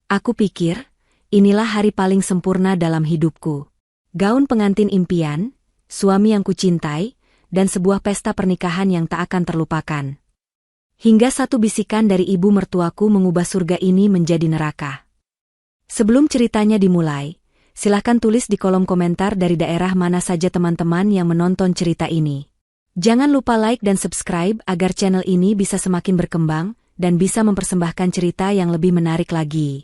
Aku pikir, inilah hari paling sempurna dalam hidupku. Gaun pengantin impian, suami yang kucintai, dan sebuah pesta pernikahan yang tak akan terlupakan. Hingga satu bisikan dari ibu mertuaku mengubah surga ini menjadi neraka. Sebelum ceritanya dimulai, silahkan tulis di kolom komentar dari daerah mana saja teman-teman yang menonton cerita ini. Jangan lupa like dan subscribe agar channel ini bisa semakin berkembang dan bisa mempersembahkan cerita yang lebih menarik lagi.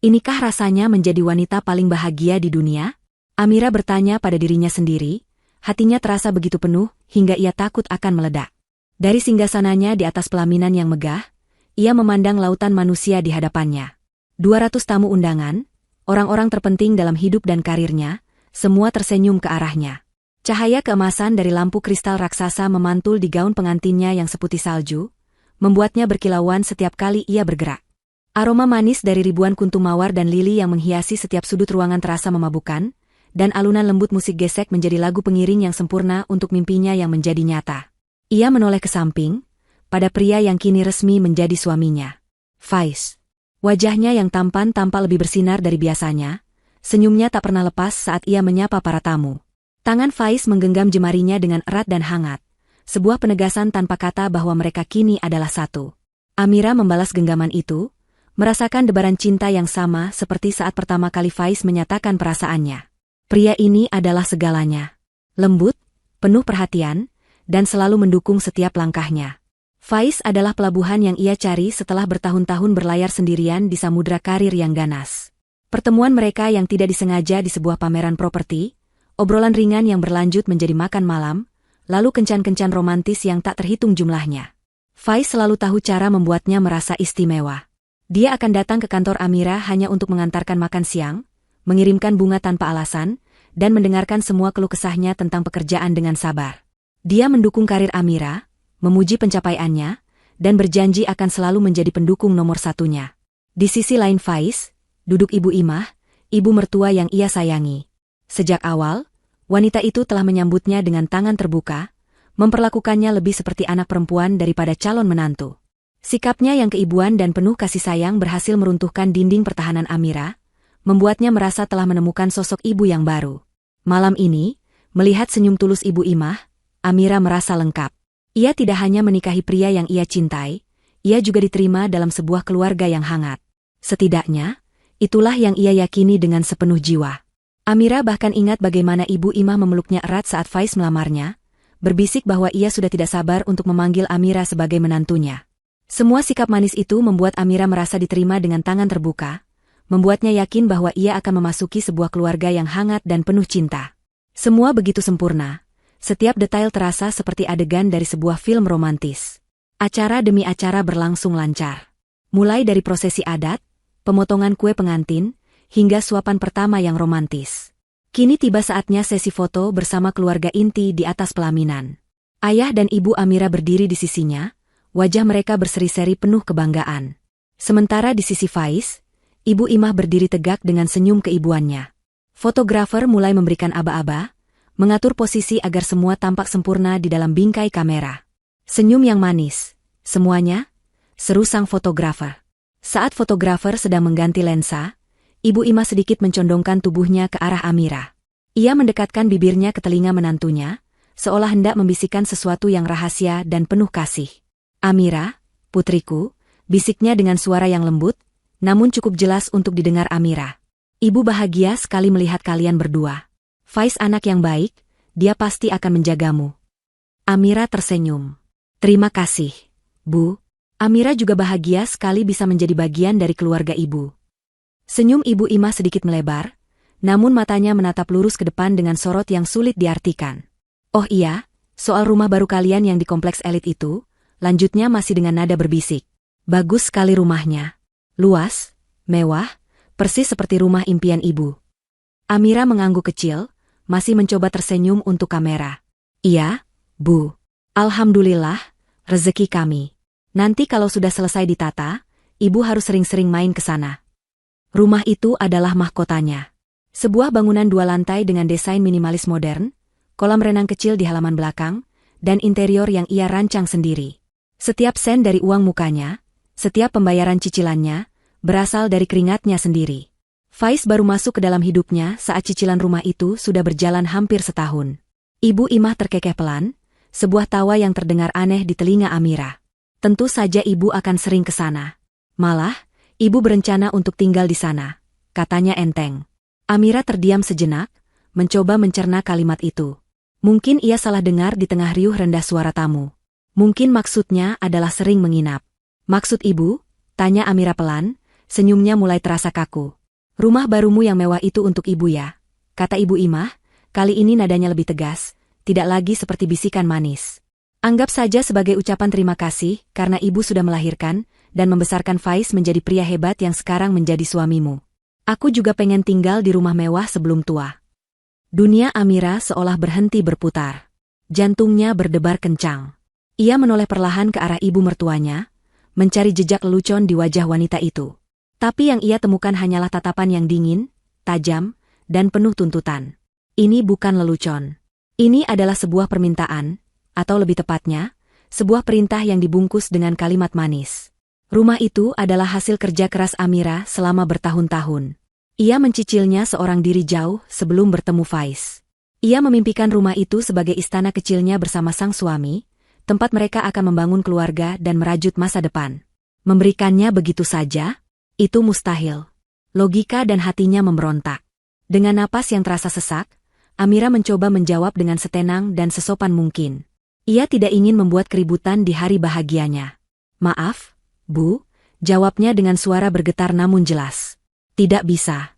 Inikah rasanya menjadi wanita paling bahagia di dunia? Amira bertanya pada dirinya sendiri, hatinya terasa begitu penuh hingga ia takut akan meledak. Dari singgasananya di atas pelaminan yang megah, ia memandang lautan manusia di hadapannya. 200 tamu undangan, orang-orang terpenting dalam hidup dan karirnya, semua tersenyum ke arahnya. Cahaya keemasan dari lampu kristal raksasa memantul di gaun pengantinnya yang seputih salju, membuatnya berkilauan setiap kali ia bergerak. Aroma manis dari ribuan kuntum mawar dan lili yang menghiasi setiap sudut ruangan terasa memabukkan, dan alunan lembut musik gesek menjadi lagu pengiring yang sempurna untuk mimpinya yang menjadi nyata. Ia menoleh ke samping, pada pria yang kini resmi menjadi suaminya. Faiz. Wajahnya yang tampan tampak lebih bersinar dari biasanya, senyumnya tak pernah lepas saat ia menyapa para tamu. Tangan Faiz menggenggam jemarinya dengan erat dan hangat, sebuah penegasan tanpa kata bahwa mereka kini adalah satu. Amira membalas genggaman itu, merasakan debaran cinta yang sama seperti saat pertama kali Faiz menyatakan perasaannya. Pria ini adalah segalanya. Lembut, penuh perhatian, dan selalu mendukung setiap langkahnya. Faiz adalah pelabuhan yang ia cari setelah bertahun-tahun berlayar sendirian di samudra karir yang ganas. Pertemuan mereka yang tidak disengaja di sebuah pameran properti, obrolan ringan yang berlanjut menjadi makan malam, lalu kencan-kencan romantis yang tak terhitung jumlahnya. Faiz selalu tahu cara membuatnya merasa istimewa. Dia akan datang ke kantor Amira hanya untuk mengantarkan makan siang, mengirimkan bunga tanpa alasan, dan mendengarkan semua keluh kesahnya tentang pekerjaan dengan sabar. Dia mendukung karir Amira, memuji pencapaiannya, dan berjanji akan selalu menjadi pendukung nomor satunya. Di sisi lain Faiz, duduk Ibu Imah, ibu mertua yang ia sayangi. Sejak awal, wanita itu telah menyambutnya dengan tangan terbuka, memperlakukannya lebih seperti anak perempuan daripada calon menantu. Sikapnya yang keibuan dan penuh kasih sayang berhasil meruntuhkan dinding pertahanan Amira, membuatnya merasa telah menemukan sosok ibu yang baru. Malam ini, melihat senyum tulus Ibu Imah, Amira merasa lengkap. Ia tidak hanya menikahi pria yang ia cintai, ia juga diterima dalam sebuah keluarga yang hangat. Setidaknya, itulah yang ia yakini dengan sepenuh jiwa. Amira bahkan ingat bagaimana Ibu Imah memeluknya erat saat Faiz melamarnya, berbisik bahwa ia sudah tidak sabar untuk memanggil Amira sebagai menantunya. Semua sikap manis itu membuat Amira merasa diterima dengan tangan terbuka, membuatnya yakin bahwa ia akan memasuki sebuah keluarga yang hangat dan penuh cinta. Semua begitu sempurna, setiap detail terasa seperti adegan dari sebuah film romantis. Acara demi acara berlangsung lancar. Mulai dari prosesi adat, pemotongan kue pengantin, hingga suapan pertama yang romantis. Kini tiba saatnya sesi foto bersama keluarga inti di atas pelaminan. Ayah dan ibu Amira berdiri di sisinya, wajah mereka berseri-seri penuh kebanggaan. Sementara di sisi Faiz, Ibu Imah berdiri tegak dengan senyum keibuannya. Fotografer mulai memberikan aba-aba, mengatur posisi agar semua tampak sempurna di dalam bingkai kamera. Senyum yang manis, semuanya, seru sang fotografer. Saat fotografer sedang mengganti lensa, Ibu Imah sedikit mencondongkan tubuhnya ke arah Amira. Ia mendekatkan bibirnya ke telinga menantunya, seolah hendak membisikkan sesuatu yang rahasia dan penuh kasih. Amira, putriku, bisiknya dengan suara yang lembut, namun cukup jelas untuk didengar Amira. Ibu bahagia sekali melihat kalian berdua. Faiz anak yang baik, dia pasti akan menjagamu. Amira tersenyum. Terima kasih, Bu. Amira juga bahagia sekali bisa menjadi bagian dari keluarga ibu. Senyum Ibu Imah sedikit melebar, namun matanya menatap lurus ke depan dengan sorot yang sulit diartikan. Oh iya, soal rumah baru kalian yang di kompleks elit itu, lanjutnya masih dengan nada berbisik. Bagus sekali rumahnya. Luas, mewah, persis seperti rumah impian ibu. Amira mengangguk kecil, masih mencoba tersenyum untuk kamera. Iya, Bu. Alhamdulillah, rezeki kami. Nanti kalau sudah selesai ditata, ibu harus sering-sering main ke sana. Rumah itu adalah mahkotanya. Sebuah bangunan 2 lantai dengan desain minimalis modern, kolam renang kecil di halaman belakang, dan interior yang ia rancang sendiri. Setiap sen dari uang mukanya, setiap pembayaran cicilannya, berasal dari keringatnya sendiri. Faiz baru masuk ke dalam hidupnya saat cicilan rumah itu sudah berjalan hampir setahun. Ibu Imah terkekeh pelan, sebuah tawa yang terdengar aneh di telinga Amira. Tentu saja ibu akan sering ke sana. Malah, ibu berencana untuk tinggal di sana, katanya enteng. Amira terdiam sejenak, mencoba mencerna kalimat itu. Mungkin ia salah dengar di tengah riuh rendah suara tamu. Mungkin maksudnya adalah sering menginap. Maksud ibu? Tanya Amira pelan, senyumnya mulai terasa kaku. Rumah barumu yang mewah itu untuk ibu ya, kata Ibu Imah, kali ini nadanya lebih tegas, tidak lagi seperti bisikan manis. Anggap saja sebagai ucapan terima kasih karena ibu sudah melahirkan dan membesarkan Faiz menjadi pria hebat yang sekarang menjadi suamimu. Aku juga pengen tinggal di rumah mewah sebelum tua. Dunia Amira seolah berhenti berputar. Jantungnya berdebar kencang. Ia menoleh perlahan ke arah ibu mertuanya, mencari jejak lelucon di wajah wanita itu. Tapi yang ia temukan hanyalah tatapan yang dingin, tajam, dan penuh tuntutan. Ini bukan lelucon. Ini adalah sebuah permintaan, atau lebih tepatnya, sebuah perintah yang dibungkus dengan kalimat manis. Rumah itu adalah hasil kerja keras Amira selama bertahun-tahun. Ia mencicilnya seorang diri jauh sebelum bertemu Faiz. Ia memimpikan rumah itu sebagai istana kecilnya bersama sang suami, tempat mereka akan membangun keluarga dan merajut masa depan. Memberikannya begitu saja? Itu mustahil. Logika dan hatinya memberontak. Dengan napas yang terasa sesak, Amira mencoba menjawab dengan setenang dan sesopan mungkin. Ia tidak ingin membuat keributan di hari bahagianya. Maaf, Bu, jawabnya dengan suara bergetar namun jelas. Tidak bisa.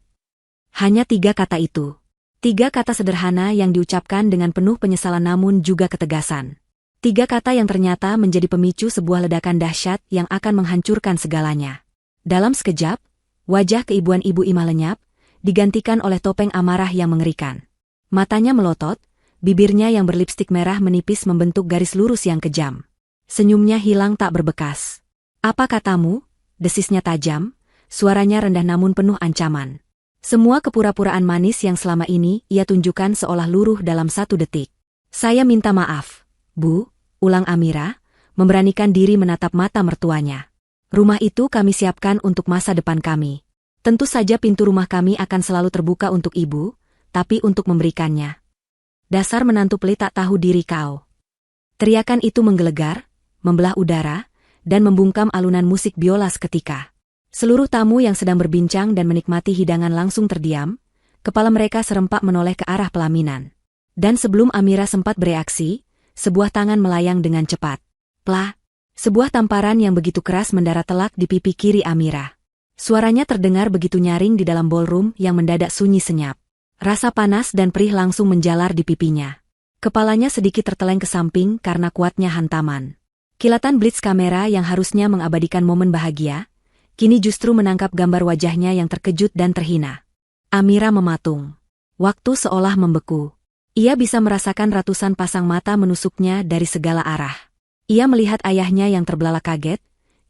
Hanya 3 kata itu. 3 kata sederhana yang diucapkan dengan penuh penyesalan namun juga ketegasan. 3 kata yang ternyata menjadi pemicu sebuah ledakan dahsyat yang akan menghancurkan segalanya. Dalam sekejap, wajah keibuan Ibu Imah lenyap, digantikan oleh topeng amarah yang mengerikan. Matanya melotot, bibirnya yang berlipstik merah menipis membentuk garis lurus yang kejam. Senyumnya hilang tak berbekas. Apa katamu? Desisnya tajam, suaranya rendah namun penuh ancaman. Semua kepura-puraan manis yang selama ini ia tunjukkan seolah luruh dalam 1 detik. Saya minta maaf, Bu, ulang Amira, memberanikan diri menatap mata mertuanya. Rumah itu kami siapkan untuk masa depan kami. Tentu saja pintu rumah kami akan selalu terbuka untuk ibu, tapi untuk memberikannya. Dasar menantu pelit tak tahu diri kau. Teriakan itu menggelegar, membelah udara, dan membungkam alunan musik biola seketika. Seluruh tamu yang sedang berbincang dan menikmati hidangan langsung terdiam, kepala mereka serempak menoleh ke arah pelaminan. Dan sebelum Amira sempat bereaksi, sebuah tangan melayang dengan cepat. Plah! Sebuah tamparan yang begitu keras mendarat telak di pipi kiri Amira. Suaranya terdengar begitu nyaring di dalam ballroom yang mendadak sunyi senyap. Rasa panas dan perih langsung menjalar di pipinya. Kepalanya sedikit terteleng ke samping karena kuatnya hantaman. Kilatan blitz kamera yang harusnya mengabadikan momen bahagia, kini justru menangkap gambar wajahnya yang terkejut dan terhina. Amira mematung. Waktu seolah membeku. Ia bisa merasakan ratusan pasang mata menusuknya dari segala arah. Ia melihat ayahnya yang terbelalak kaget,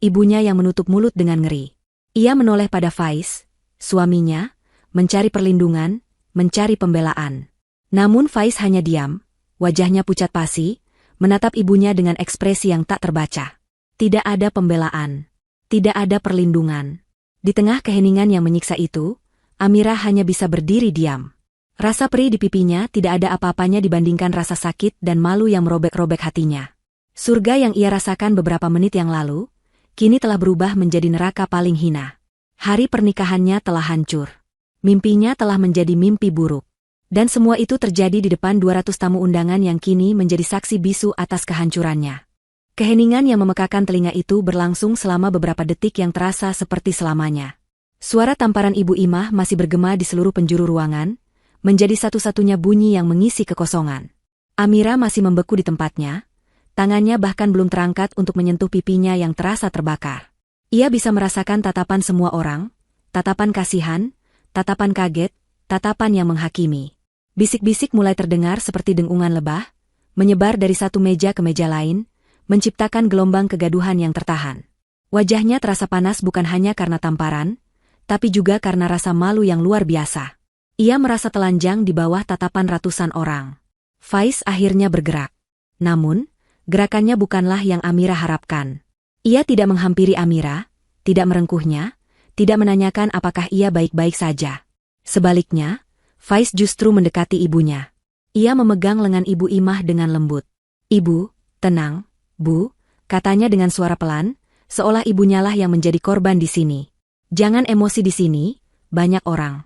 ibunya yang menutup mulut dengan ngeri. Ia menoleh pada Faiz, suaminya, mencari perlindungan, mencari pembelaan. Namun Faiz hanya diam, wajahnya pucat pasi, menatap ibunya dengan ekspresi yang tak terbaca. Tidak ada pembelaan. Tidak ada perlindungan. Di tengah keheningan yang menyiksa itu, Amira hanya bisa berdiri diam. Rasa perih di pipinya tidak ada apa-apanya dibandingkan rasa sakit dan malu yang merobek-robek hatinya. Surga yang ia rasakan beberapa menit yang lalu, kini telah berubah menjadi neraka paling hina. Hari pernikahannya telah hancur. Mimpinya telah menjadi mimpi buruk. Dan semua itu terjadi di depan 200 tamu undangan yang kini menjadi saksi bisu atas kehancurannya. Keheningan yang memekakan telinga itu berlangsung selama beberapa detik yang terasa seperti selamanya. Suara tamparan Ibu Imah masih bergema di seluruh penjuru ruangan, menjadi satu-satunya bunyi yang mengisi kekosongan. Amira masih membeku di tempatnya, tangannya bahkan belum terangkat untuk menyentuh pipinya yang terasa terbakar. Ia bisa merasakan tatapan semua orang, tatapan kasihan, tatapan kaget, tatapan yang menghakimi. Bisik-bisik mulai terdengar seperti dengungan lebah, menyebar dari satu meja ke meja lain, menciptakan gelombang kegaduhan yang tertahan. Wajahnya terasa panas bukan hanya karena tamparan, tapi juga karena rasa malu yang luar biasa. Ia merasa telanjang di bawah tatapan ratusan orang. Faiz akhirnya bergerak. Namun, gerakannya bukanlah yang Amira harapkan. Ia tidak menghampiri Amira, tidak merengkuhnya, tidak menanyakan apakah ia baik-baik saja. Sebaliknya, Faiz justru mendekati ibunya. Ia memegang lengan Ibu Imah dengan lembut. "Ibu, tenang, Bu," katanya dengan suara pelan, seolah ibunya lah yang menjadi korban di sini. "Jangan emosi di sini, banyak orang."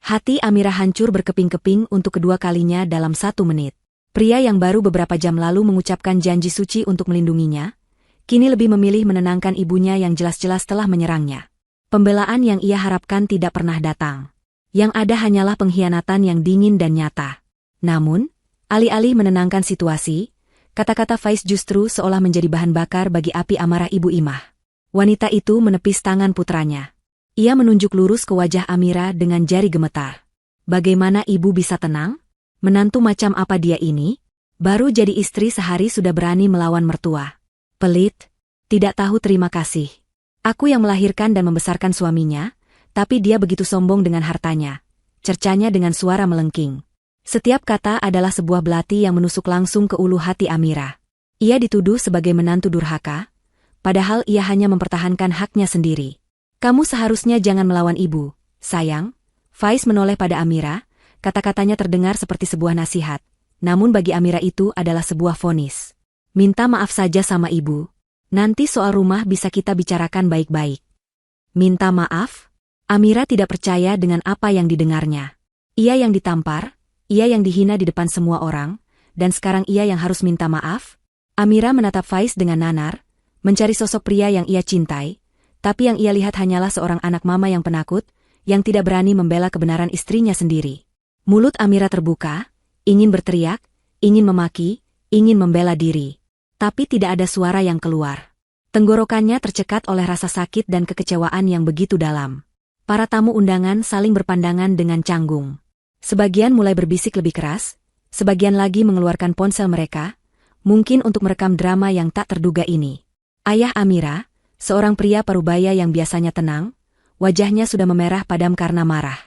Hati Amirah hancur berkeping-keping untuk kedua kalinya dalam 1 menit. Pria yang baru beberapa jam lalu mengucapkan janji suci untuk melindunginya, kini lebih memilih menenangkan ibunya yang jelas-jelas telah menyerangnya. Pembelaan yang ia harapkan tidak pernah datang. Yang ada hanyalah pengkhianatan yang dingin dan nyata. Namun, alih-alih menenangkan situasi, kata-kata Faiz justru seolah menjadi bahan bakar bagi api amarah Ibu Imah. Wanita itu menepis tangan putranya. Ia menunjuk lurus ke wajah Amirah dengan jari gemetar. "Bagaimana ibu bisa tenang? Menantu macam apa dia ini? Baru jadi istri sehari sudah berani melawan mertua. Pelit, tidak tahu terima kasih. Aku yang melahirkan dan membesarkan suaminya, tapi dia begitu sombong dengan hartanya," cercanya dengan suara melengking. Setiap kata adalah sebuah belati yang menusuk langsung ke ulu hati Amirah. Ia dituduh sebagai menantu durhaka, padahal ia hanya mempertahankan haknya sendiri. "Kamu seharusnya jangan melawan ibu, sayang." Faiz menoleh pada Amirah, kata-katanya terdengar seperti sebuah nasihat, namun bagi Amirah itu adalah sebuah vonis. "Minta maaf saja sama ibu. Nanti soal rumah bisa kita bicarakan baik-baik." Minta maaf? Amirah tidak percaya dengan apa yang didengarnya. Ia yang ditampar, ia yang dihina di depan semua orang, dan sekarang ia yang harus minta maaf? Amirah menatap Faiz dengan nanar, mencari sosok pria yang ia cintai, tapi yang ia lihat hanyalah seorang anak mama yang penakut, yang tidak berani membela kebenaran istrinya sendiri. Mulut Amirah terbuka, ingin berteriak, ingin memaki, ingin membela diri. Tapi tidak ada suara yang keluar. Tenggorokannya tercekat oleh rasa sakit dan kekecewaan yang begitu dalam. Para tamu undangan saling berpandangan dengan canggung. Sebagian mulai berbisik lebih keras, sebagian lagi mengeluarkan ponsel mereka, mungkin untuk merekam drama yang tak terduga ini. Ayah Amirah, seorang pria parubaya yang biasanya tenang, wajahnya sudah memerah padam karena marah.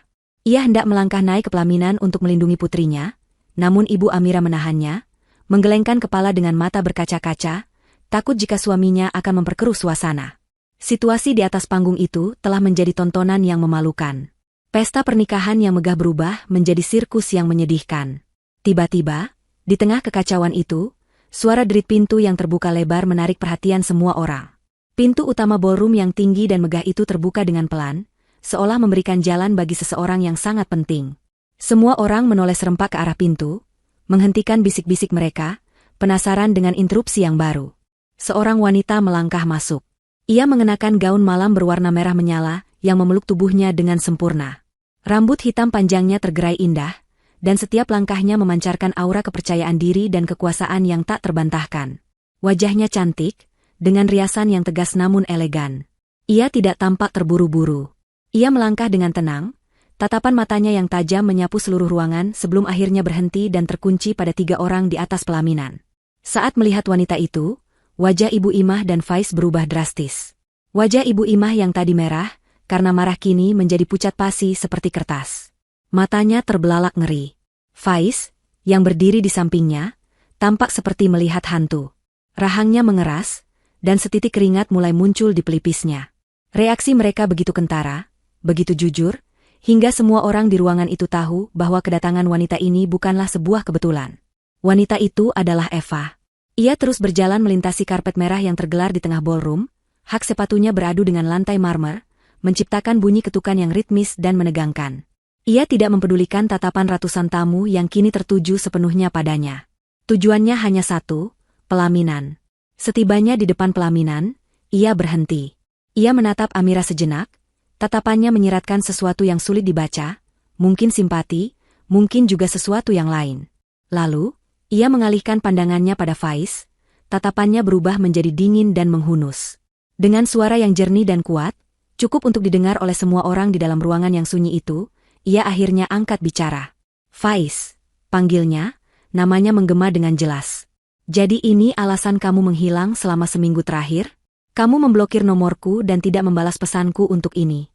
Ia hendak melangkah naik ke pelaminan untuk melindungi putrinya, namun Ibu Amirah menahannya, menggelengkan kepala dengan mata berkaca-kaca, takut jika suaminya akan memperkeruh suasana. Situasi di atas panggung itu telah menjadi tontonan yang memalukan. Pesta pernikahan yang megah berubah menjadi sirkus yang menyedihkan. Tiba-tiba, di tengah kekacauan itu, suara derit pintu yang terbuka lebar menarik perhatian semua orang. Pintu utama ballroom yang tinggi dan megah itu terbuka dengan pelan, seolah memberikan jalan bagi seseorang yang sangat penting. Semua orang menoleh serempak ke arah pintu, menghentikan bisik-bisik mereka, penasaran dengan interupsi yang baru. Seorang wanita melangkah masuk. Ia mengenakan gaun malam berwarna merah menyala yang memeluk tubuhnya dengan sempurna. Rambut hitam panjangnya tergerai indah, dan setiap langkahnya memancarkan aura kepercayaan diri dan kekuasaan yang tak terbantahkan. Wajahnya cantik, dengan riasan yang tegas namun elegan. Ia tidak tampak terburu-buru. Ia melangkah dengan tenang, tatapan matanya yang tajam menyapu seluruh ruangan sebelum akhirnya berhenti dan terkunci pada 3 orang di atas pelaminan. Saat melihat wanita itu, wajah Ibu Imah dan Faiz berubah drastis. Wajah Ibu Imah yang tadi merah, karena marah kini menjadi pucat pasi seperti kertas. Matanya terbelalak ngeri. Faiz, yang berdiri di sampingnya, tampak seperti melihat hantu. Rahangnya mengeras, dan setitik keringat mulai muncul di pelipisnya. Reaksi mereka begitu kentara, begitu jujur, hingga semua orang di ruangan itu tahu bahwa kedatangan wanita ini bukanlah sebuah kebetulan. Wanita itu adalah Eva. Ia terus berjalan melintasi karpet merah yang tergelar di tengah ballroom, hak sepatunya beradu dengan lantai marmer, menciptakan bunyi ketukan yang ritmis dan menegangkan. Ia tidak mempedulikan tatapan ratusan tamu yang kini tertuju sepenuhnya padanya. Tujuannya hanya satu, pelaminan. Setibanya di depan pelaminan, ia berhenti. Ia menatap Amirah sejenak, tatapannya menyiratkan sesuatu yang sulit dibaca, mungkin simpati, mungkin juga sesuatu yang lain. Lalu, ia mengalihkan pandangannya pada Faiz, tatapannya berubah menjadi dingin dan menghunus. Dengan suara yang jernih dan kuat, cukup untuk didengar oleh semua orang di dalam ruangan yang sunyi itu, ia akhirnya angkat bicara. "Faiz," panggilnya, namanya menggema dengan jelas. "Jadi ini alasan kamu menghilang selama seminggu terakhir? Kamu memblokir nomorku dan tidak membalas pesanku untuk ini."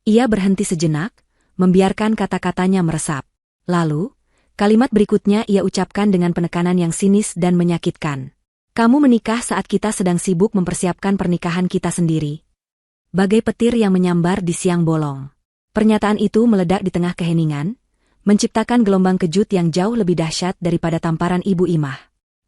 Ia berhenti sejenak, membiarkan kata-katanya meresap. Lalu, kalimat berikutnya ia ucapkan dengan penekanan yang sinis dan menyakitkan. "Kamu menikah saat kita sedang sibuk mempersiapkan pernikahan kita sendiri. bagai petir yang menyambar di siang bolong. Pernyataan itu meledak di tengah keheningan, menciptakan gelombang kejut yang jauh lebih dahsyat daripada tamparan Ibu Imah.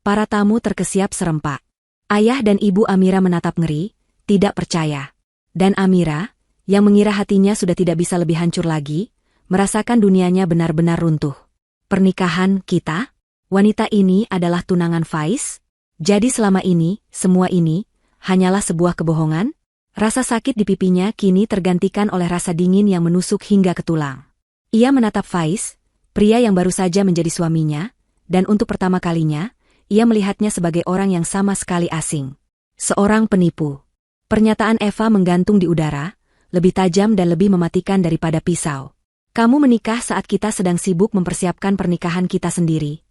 Para tamu terkesiap serempak. Ayah dan Ibu Amira menatap ngeri, tidak percaya. Dan Amira, yang mengira hatinya sudah tidak bisa lebih hancur lagi, merasakan dunianya benar-benar runtuh. Pernikahan kita? Wanita ini adalah tunangan Faiz? Jadi selama ini, semua ini, hanyalah sebuah kebohongan? Rasa sakit di pipinya kini tergantikan oleh rasa dingin yang menusuk hingga ke tulang. Ia menatap Faiz, pria yang baru saja menjadi suaminya, dan untuk pertama kalinya, ia melihatnya sebagai orang yang sama sekali asing. Seorang penipu. Pernyataan Eva menggantung di udara, lebih tajam dan lebih mematikan daripada pisau. Kamu menikah saat kita sedang sibuk mempersiapkan pernikahan kita sendiri.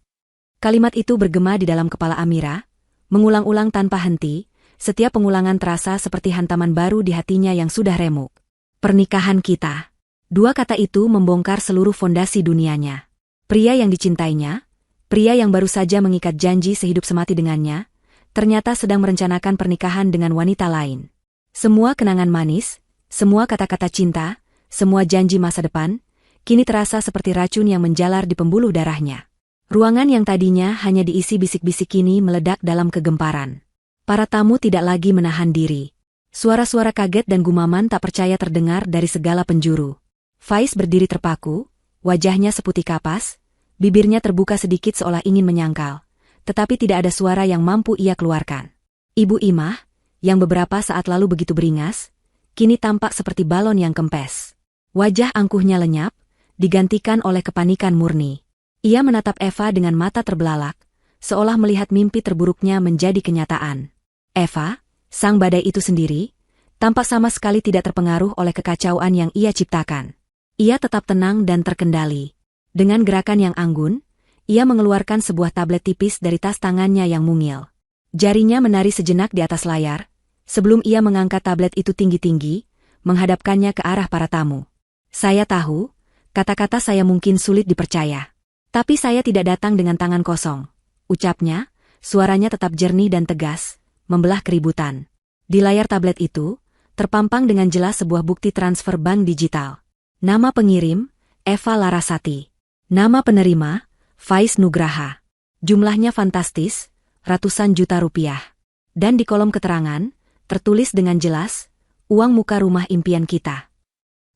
Kalimat itu bergema di dalam kepala Amira, mengulang-ulang tanpa henti, setiap pengulangan terasa seperti hantaman baru di hatinya yang sudah remuk. Pernikahan kita. Dua kata itu membongkar seluruh fondasi dunianya. Pria yang dicintainya, pria yang baru saja mengikat janji sehidup semati dengannya, ternyata sedang merencanakan pernikahan dengan wanita lain. Semua kenangan manis, semua kata-kata cinta, semua janji masa depan, kini terasa seperti racun yang menjalar di pembuluh darahnya. Ruangan yang tadinya hanya diisi bisik-bisik kini meledak dalam kegemparan. Para tamu tidak lagi menahan diri. Suara-suara kaget dan gumaman tak percaya terdengar dari segala penjuru. Faiz berdiri terpaku, wajahnya seputih kapas, bibirnya terbuka sedikit seolah ingin menyangkal, tetapi tidak ada suara yang mampu ia keluarkan. Ibu Imah, yang beberapa saat lalu begitu beringas, kini tampak seperti balon yang kempes. Wajah angkuhnya lenyap, digantikan oleh kepanikan murni. Ia menatap Eva dengan mata terbelalak, seolah melihat mimpi terburuknya menjadi kenyataan. Eva, sang badai itu sendiri, tampak sama sekali tidak terpengaruh oleh kekacauan yang ia ciptakan. Ia tetap tenang dan terkendali. Dengan gerakan yang anggun, ia mengeluarkan sebuah tablet tipis dari tas tangannya yang mungil. Jarinya menari sejenak di atas layar, sebelum ia mengangkat tablet itu tinggi-tinggi, menghadapkannya ke arah para tamu. Saya tahu, kata-kata saya mungkin sulit dipercaya. Tapi saya tidak datang dengan tangan kosong, ucapnya, suaranya tetap jernih dan tegas, membelah keributan. Di layar tablet itu, terpampang dengan jelas sebuah bukti transfer bank digital. Nama pengirim, Eva Larasati. Nama penerima, Faiz Nugraha. Jumlahnya fantastis, ratusan juta rupiah. Dan di kolom keterangan, tertulis dengan jelas, uang muka rumah impian kita.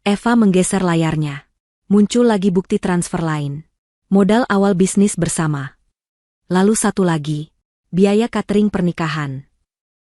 Eva menggeser layarnya. Muncul lagi bukti transfer lain. Modal awal bisnis bersama. Lalu satu lagi, biaya catering pernikahan.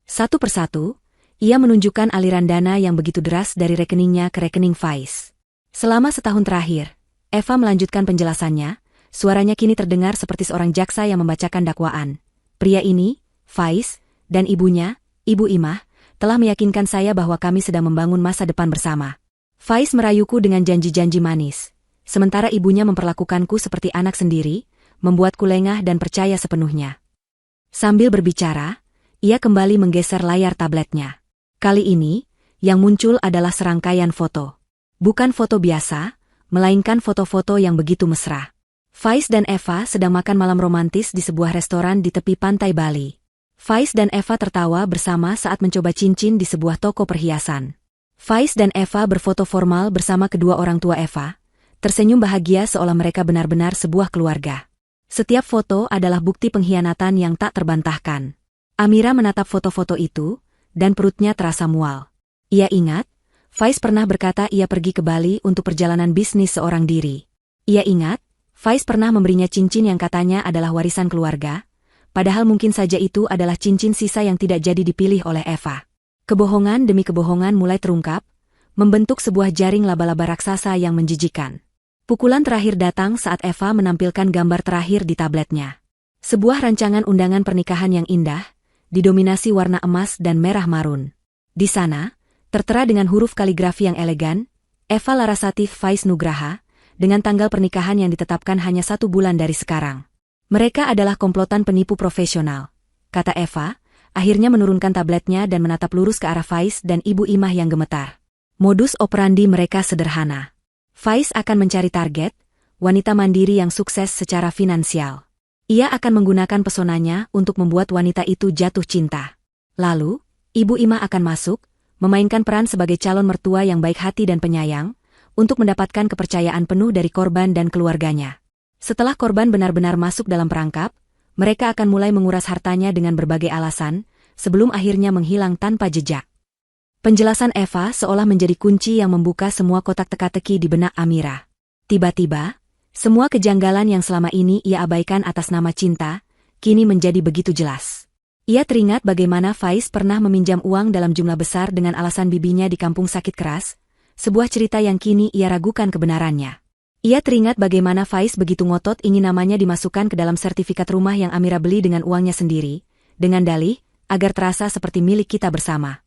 Satu persatu, ia menunjukkan aliran dana yang begitu deras dari rekeningnya ke rekening Faiz. Selama setahun terakhir, Eva melanjutkan penjelasannya, suaranya kini terdengar seperti seorang jaksa yang membacakan dakwaan. Pria ini, Faiz, dan ibunya, Ibu Imah, telah meyakinkan saya bahwa kami sedang membangun masa depan bersama. Faiz merayuku dengan janji-janji manis, sementara ibunya memperlakukanku seperti anak sendiri, membuatku lengah dan percaya sepenuhnya. Sambil berbicara, ia kembali menggeser layar tabletnya. Kali ini, yang muncul adalah serangkaian foto. Bukan foto biasa, melainkan foto-foto yang begitu mesra. Faiz dan Eva sedang makan malam romantis di sebuah restoran di tepi pantai Bali. Faiz dan Eva tertawa bersama saat mencoba cincin di sebuah toko perhiasan. Faiz dan Eva berfoto formal bersama kedua orang tua Eva, tersenyum bahagia seolah mereka benar-benar sebuah keluarga. Setiap foto adalah bukti pengkhianatan yang tak terbantahkan. Amira menatap foto-foto itu, dan perutnya terasa mual. Ia ingat, Faiz pernah berkata ia pergi ke Bali untuk perjalanan bisnis seorang diri. Ia ingat, Faiz pernah memberinya cincin yang katanya adalah warisan keluarga, padahal mungkin saja itu adalah cincin sisa yang tidak jadi dipilih oleh Eva. Kebohongan demi kebohongan mulai terungkap, membentuk sebuah jaring laba-laba raksasa yang menjijikan. Pukulan terakhir datang saat Eva menampilkan gambar terakhir di tabletnya. Sebuah rancangan undangan pernikahan yang indah, didominasi warna emas dan merah marun. Di sana, tertera dengan huruf kaligrafi yang elegan, Eva Larasati Faiz Nugraha, dengan tanggal pernikahan yang ditetapkan hanya 1 bulan dari sekarang. Mereka adalah komplotan penipu profesional, kata Eva, akhirnya menurunkan tabletnya dan menatap lurus ke arah Faiz dan Ibu Imah yang gemetar. Modus operandi mereka sederhana. Faiz akan mencari target, wanita mandiri yang sukses secara finansial. Ia akan menggunakan pesonanya untuk membuat wanita itu jatuh cinta. Lalu, Ibu Imah akan masuk, memainkan peran sebagai calon mertua yang baik hati dan penyayang, untuk mendapatkan kepercayaan penuh dari korban dan keluarganya. Setelah korban benar-benar masuk dalam perangkap, mereka akan mulai menguras hartanya dengan berbagai alasan, sebelum akhirnya menghilang tanpa jejak. Penjelasan Eva seolah menjadi kunci yang membuka semua kotak teka-teki di benak Amira. Tiba-tiba, semua kejanggalan yang selama ini ia abaikan atas nama cinta, kini menjadi begitu jelas. Ia teringat bagaimana Faiz pernah meminjam uang dalam jumlah besar dengan alasan bibinya di kampung sakit keras, sebuah cerita yang kini ia ragukan kebenarannya. Ia teringat bagaimana Faiz begitu ngotot ingin namanya dimasukkan ke dalam sertifikat rumah yang Amira beli dengan uangnya sendiri, dengan dalih, agar terasa seperti milik kita bersama.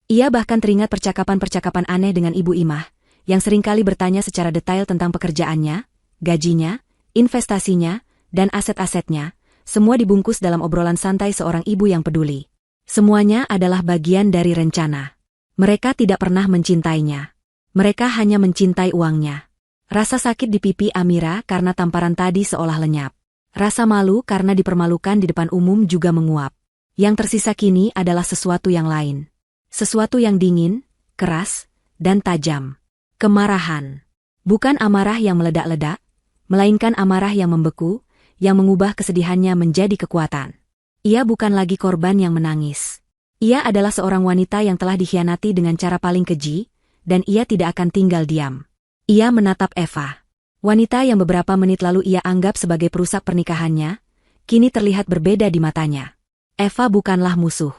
Ia bahkan teringat percakapan-percakapan aneh dengan Ibu Imah, yang seringkali bertanya secara detail tentang pekerjaannya, gajinya, investasinya, dan aset-asetnya, semua dibungkus dalam obrolan santai seorang ibu yang peduli. Semuanya adalah bagian dari rencana. Mereka tidak pernah mencintainya. Mereka hanya mencintai uangnya. Rasa sakit di pipi Amira karena tamparan tadi seolah lenyap. Rasa malu karena dipermalukan di depan umum juga menguap. Yang tersisa kini adalah sesuatu yang lain. Sesuatu yang dingin, keras, dan tajam. Kemarahan. Bukan amarah yang meledak-ledak, melainkan amarah yang membeku, yang mengubah kesedihannya menjadi kekuatan. Ia bukan lagi korban yang menangis. Ia adalah seorang wanita yang telah dikhianati dengan cara paling keji, dan ia tidak akan tinggal diam. Ia menatap Eva. Wanita yang beberapa menit lalu ia anggap sebagai perusak pernikahannya, kini terlihat berbeda di matanya. Eva bukanlah musuh.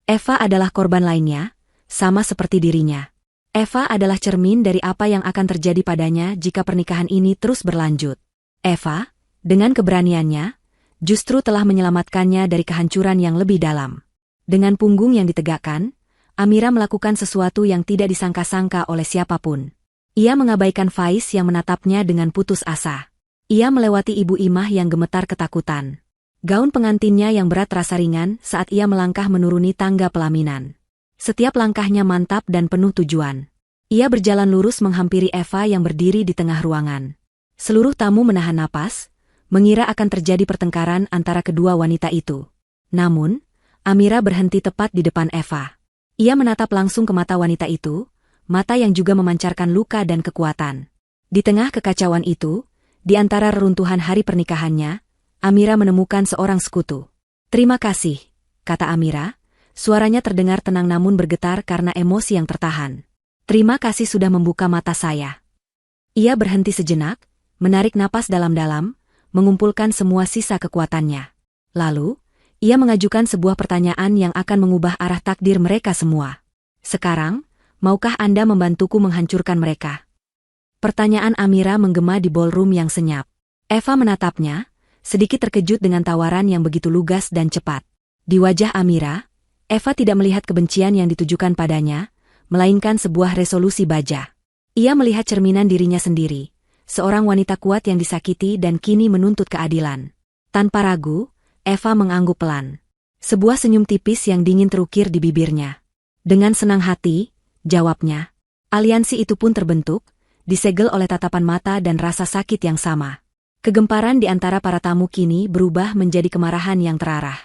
Eva adalah korban lainnya, sama seperti dirinya. Eva adalah cermin dari apa yang akan terjadi padanya jika pernikahan ini terus berlanjut. Eva, dengan keberaniannya, justru telah menyelamatkannya dari kehancuran yang lebih dalam. Dengan punggung yang ditegakkan, Amira melakukan sesuatu yang tidak disangka-sangka oleh siapapun. Ia mengabaikan Faiz yang menatapnya dengan putus asa. Ia melewati Ibu Imah yang gemetar ketakutan. Gaun pengantinnya yang berat terasa ringan saat ia melangkah menuruni tangga pelaminan. Setiap langkahnya mantap dan penuh tujuan. Ia berjalan lurus menghampiri Eva yang berdiri di tengah ruangan. Seluruh tamu menahan napas, mengira akan terjadi pertengkaran antara kedua wanita itu. Namun, Amira berhenti tepat di depan Eva. Ia menatap langsung ke mata wanita itu, mata yang juga memancarkan luka dan kekuatan. Di tengah kekacauan itu, di antara reruntuhan hari pernikahannya, Amira menemukan seorang sekutu. "Terima kasih," kata Amira. Suaranya terdengar tenang namun bergetar karena emosi yang tertahan. "Terima kasih sudah membuka mata saya." Ia berhenti sejenak, menarik napas dalam-dalam, mengumpulkan semua sisa kekuatannya. Lalu, ia mengajukan sebuah pertanyaan yang akan mengubah arah takdir mereka semua. "Sekarang, maukah Anda membantuku menghancurkan mereka?" Pertanyaan Amira menggema di ballroom yang senyap. Eva menatapnya, sedikit terkejut dengan tawaran yang begitu lugas dan cepat. Di wajah Amira, Eva tidak melihat kebencian yang ditujukan padanya, melainkan sebuah resolusi baja. Ia melihat cerminan dirinya sendiri, seorang wanita kuat yang disakiti dan kini menuntut keadilan. Tanpa ragu, Eva mengangguk pelan. Sebuah senyum tipis yang dingin terukir di bibirnya. Dengan senang hati, jawabnya. Aliansi itu pun terbentuk, disegel oleh tatapan mata dan rasa sakit yang sama. Kegemparan di antara para tamu kini berubah menjadi kemarahan yang terarah.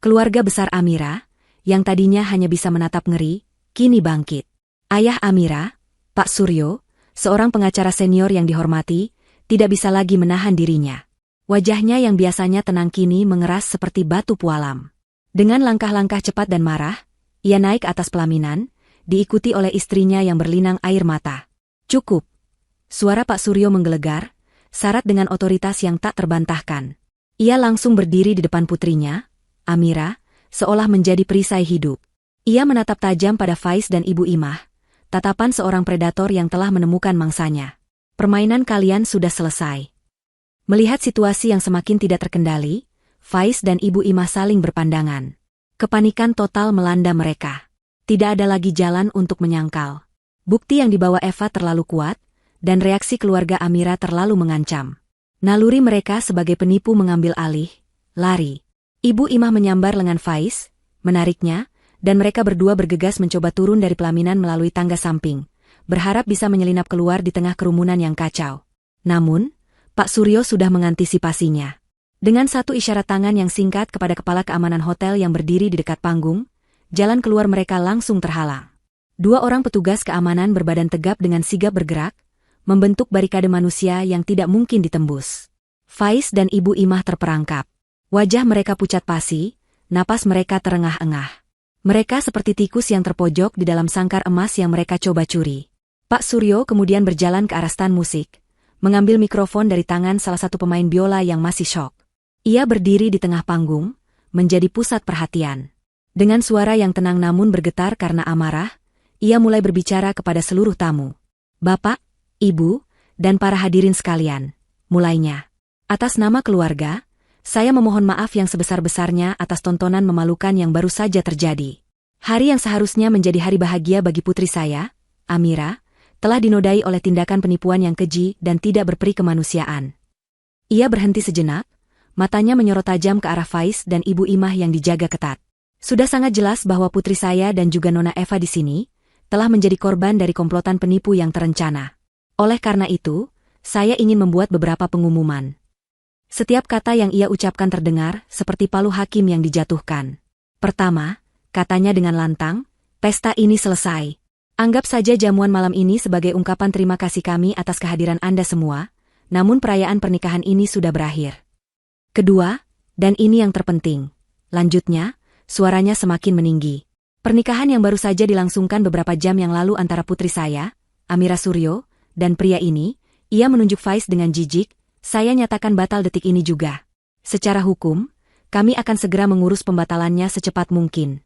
Keluarga besar Amira, yang tadinya hanya bisa menatap ngeri, kini bangkit. Ayah Amira, Pak Suryo, seorang pengacara senior yang dihormati, tidak bisa lagi menahan dirinya. Wajahnya yang biasanya tenang kini mengeras seperti batu pualam. Dengan langkah-langkah cepat dan marah, ia naik atas pelaminan, diikuti oleh istrinya yang berlinang air mata. "Cukup." Suara Pak Suryo menggelegar, syarat dengan otoritas yang tak terbantahkan. Ia langsung berdiri di depan putrinya, Amira, seolah menjadi perisai hidup. Ia menatap tajam pada Faiz dan Ibu Imah, tatapan seorang predator yang telah menemukan mangsanya. "Permainan kalian sudah selesai." Melihat situasi yang semakin tidak terkendali, Faiz dan Ibu Imah saling berpandangan. Kepanikan total melanda mereka. Tidak ada lagi jalan untuk menyangkal. Bukti yang dibawa Eva terlalu kuat, dan reaksi keluarga Amira terlalu mengancam. Naluri mereka sebagai penipu mengambil alih, lari. Ibu Imah menyambar lengan Faiz, menariknya, dan mereka berdua bergegas mencoba turun dari pelaminan melalui tangga samping, berharap bisa menyelinap keluar di tengah kerumunan yang kacau. Namun, Pak Suryo sudah mengantisipasinya. Dengan satu isyarat tangan yang singkat kepada kepala keamanan hotel yang berdiri di dekat panggung, jalan keluar mereka langsung terhalang. Dua orang petugas keamanan berbadan tegap dengan sigap bergerak, membentuk barikade manusia yang tidak mungkin ditembus. Faiz dan Ibu Imah terperangkap. Wajah mereka pucat pasi, napas mereka terengah-engah. Mereka seperti tikus yang terpojok di dalam sangkar emas yang mereka coba curi. Pak Suryo kemudian berjalan ke arah stan musik, mengambil mikrofon dari tangan salah satu pemain biola yang masih syok. Ia berdiri di tengah panggung, menjadi pusat perhatian. Dengan suara yang tenang namun bergetar karena amarah, ia mulai berbicara kepada seluruh tamu. Bapak, Ibu, dan para hadirin sekalian, mulainya. Atas nama keluarga, saya memohon maaf yang sebesar-besarnya atas tontonan memalukan yang baru saja terjadi. Hari yang seharusnya menjadi hari bahagia bagi putri saya, Amira, telah dinodai oleh tindakan penipuan yang keji dan tidak berperi kemanusiaan. Ia berhenti sejenak, matanya menyorot tajam ke arah Faiz dan Ibu Imah yang dijaga ketat. Sudah sangat jelas bahwa putri saya dan juga Nona Eva di sini telah menjadi korban dari komplotan penipu yang terencana. Oleh karena itu, saya ingin membuat beberapa pengumuman. Setiap kata yang ia ucapkan terdengar seperti palu hakim yang dijatuhkan. Pertama, katanya dengan lantang, pesta ini selesai. Anggap saja jamuan malam ini sebagai ungkapan terima kasih kami atas kehadiran Anda semua, namun perayaan pernikahan ini sudah berakhir. Kedua, dan ini yang terpenting, lanjutnya, suaranya semakin meninggi. Pernikahan yang baru saja dilangsungkan beberapa jam yang lalu antara putri saya, Amira Suryo, dan pria ini, ia menunjuk Faiz dengan jijik, saya nyatakan batal detik ini juga. Secara hukum, kami akan segera mengurus pembatalannya secepat mungkin.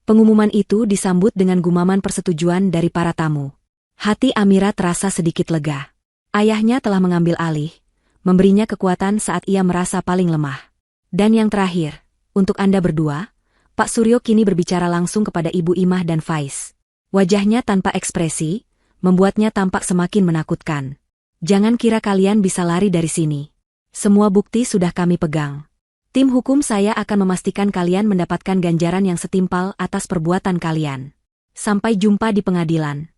Pengumuman itu disambut dengan gumaman persetujuan dari para tamu. Hati Amira terasa sedikit lega. Ayahnya telah mengambil alih, memberinya kekuatan saat ia merasa paling lemah. Dan yang terakhir, untuk Anda berdua, Pak Suryo kini berbicara langsung kepada Ibu Imah dan Faiz. Wajahnya tanpa ekspresi, membuatnya tampak semakin menakutkan. Jangan kira kalian bisa lari dari sini. Semua bukti sudah kami pegang. Tim hukum saya akan memastikan kalian mendapatkan ganjaran yang setimpal atas perbuatan kalian. Sampai jumpa di pengadilan.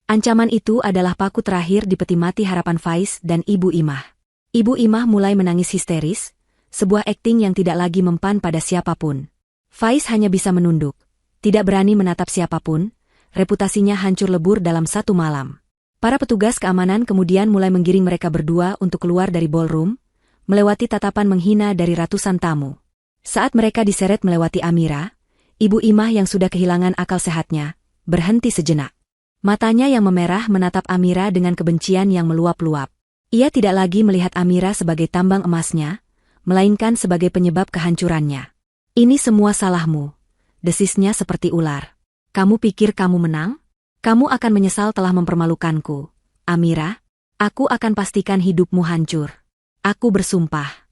Ancaman itu adalah paku terakhir di peti mati harapan Faiz dan Ibu Imah. Ibu Imah mulai menangis histeris, sebuah akting yang tidak lagi mempan pada siapapun. Faiz hanya bisa menunduk, tidak berani menatap siapapun, reputasinya hancur lebur dalam satu malam. Para petugas keamanan kemudian mulai menggiring mereka berdua untuk keluar dari ballroom, melewati tatapan menghina dari ratusan tamu. Saat mereka diseret melewati Amira, Ibu Imah yang sudah kehilangan akal sehatnya, berhenti sejenak. Matanya yang memerah menatap Amira dengan kebencian yang meluap-luap. Ia tidak lagi melihat Amira sebagai tambang emasnya, melainkan sebagai penyebab kehancurannya. Ini semua salahmu, desisnya seperti ular. Kamu pikir kamu menang? Kamu akan menyesal telah mempermalukanku. Amira, aku akan pastikan hidupmu hancur. Aku bersumpah.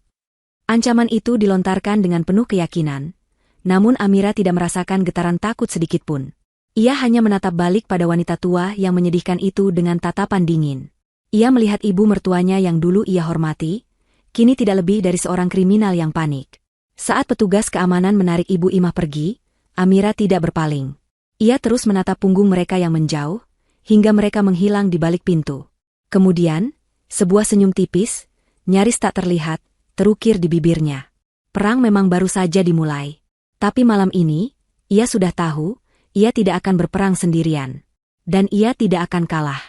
Ancaman itu dilontarkan dengan penuh keyakinan, namun Amira tidak merasakan getaran takut sedikitpun. Ia hanya menatap balik pada wanita tua yang menyedihkan itu dengan tatapan dingin. Ia melihat ibu mertuanya yang dulu ia hormati, kini tidak lebih dari seorang kriminal yang panik. Saat petugas keamanan menarik Ibu Imah pergi, Amira tidak berpaling. Ia terus menatap punggung mereka yang menjauh, hingga mereka menghilang di balik pintu. Kemudian, sebuah senyum tipis, nyaris tak terlihat, terukir di bibirnya. Perang memang baru saja dimulai. Tapi malam ini, ia sudah tahu, ia tidak akan berperang sendirian. Dan ia tidak akan kalah.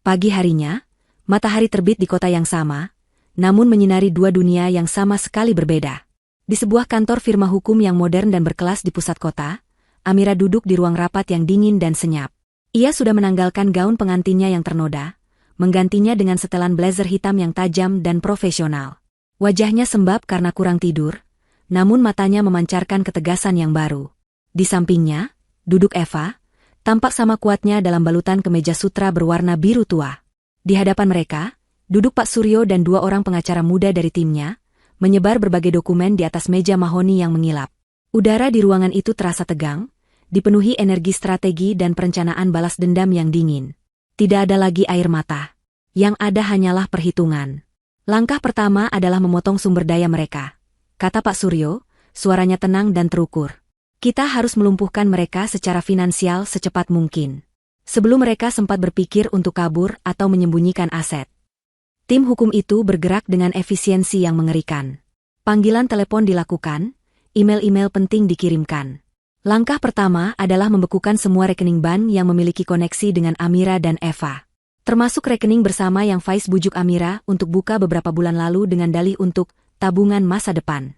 Pagi harinya, matahari terbit di kota yang sama, namun menyinari dua dunia yang sama sekali berbeda. Di sebuah kantor firma hukum yang modern dan berkelas di pusat kota, Amira duduk di ruang rapat yang dingin dan senyap. Ia sudah menanggalkan gaun pengantinnya yang ternoda, menggantinya dengan setelan blazer hitam yang tajam dan profesional. Wajahnya sembab karena kurang tidur, namun matanya memancarkan ketegasan yang baru. Di sampingnya, duduk Eva, tampak sama kuatnya dalam balutan kemeja sutra berwarna biru tua. Di hadapan mereka, duduk Pak Suryo dan dua orang pengacara muda dari timnya, menyebar berbagai dokumen di atas meja mahoni yang mengilap. Udara di ruangan itu terasa tegang, dipenuhi energi strategi dan perencanaan balas dendam yang dingin. Tidak ada lagi air mata. Yang ada hanyalah perhitungan. Langkah pertama adalah memotong sumber daya mereka, kata Pak Suryo, suaranya tenang dan terukur. Kita harus melumpuhkan mereka secara finansial secepat mungkin, sebelum mereka sempat berpikir untuk kabur atau menyembunyikan aset. Tim hukum itu bergerak dengan efisiensi yang mengerikan. Panggilan telepon dilakukan, email-email penting dikirimkan. Langkah pertama adalah membekukan semua rekening bank yang memiliki koneksi dengan Amira dan Eva. Termasuk rekening bersama yang Faiz bujuk Amira untuk buka beberapa bulan lalu dengan dalih untuk tabungan masa depan.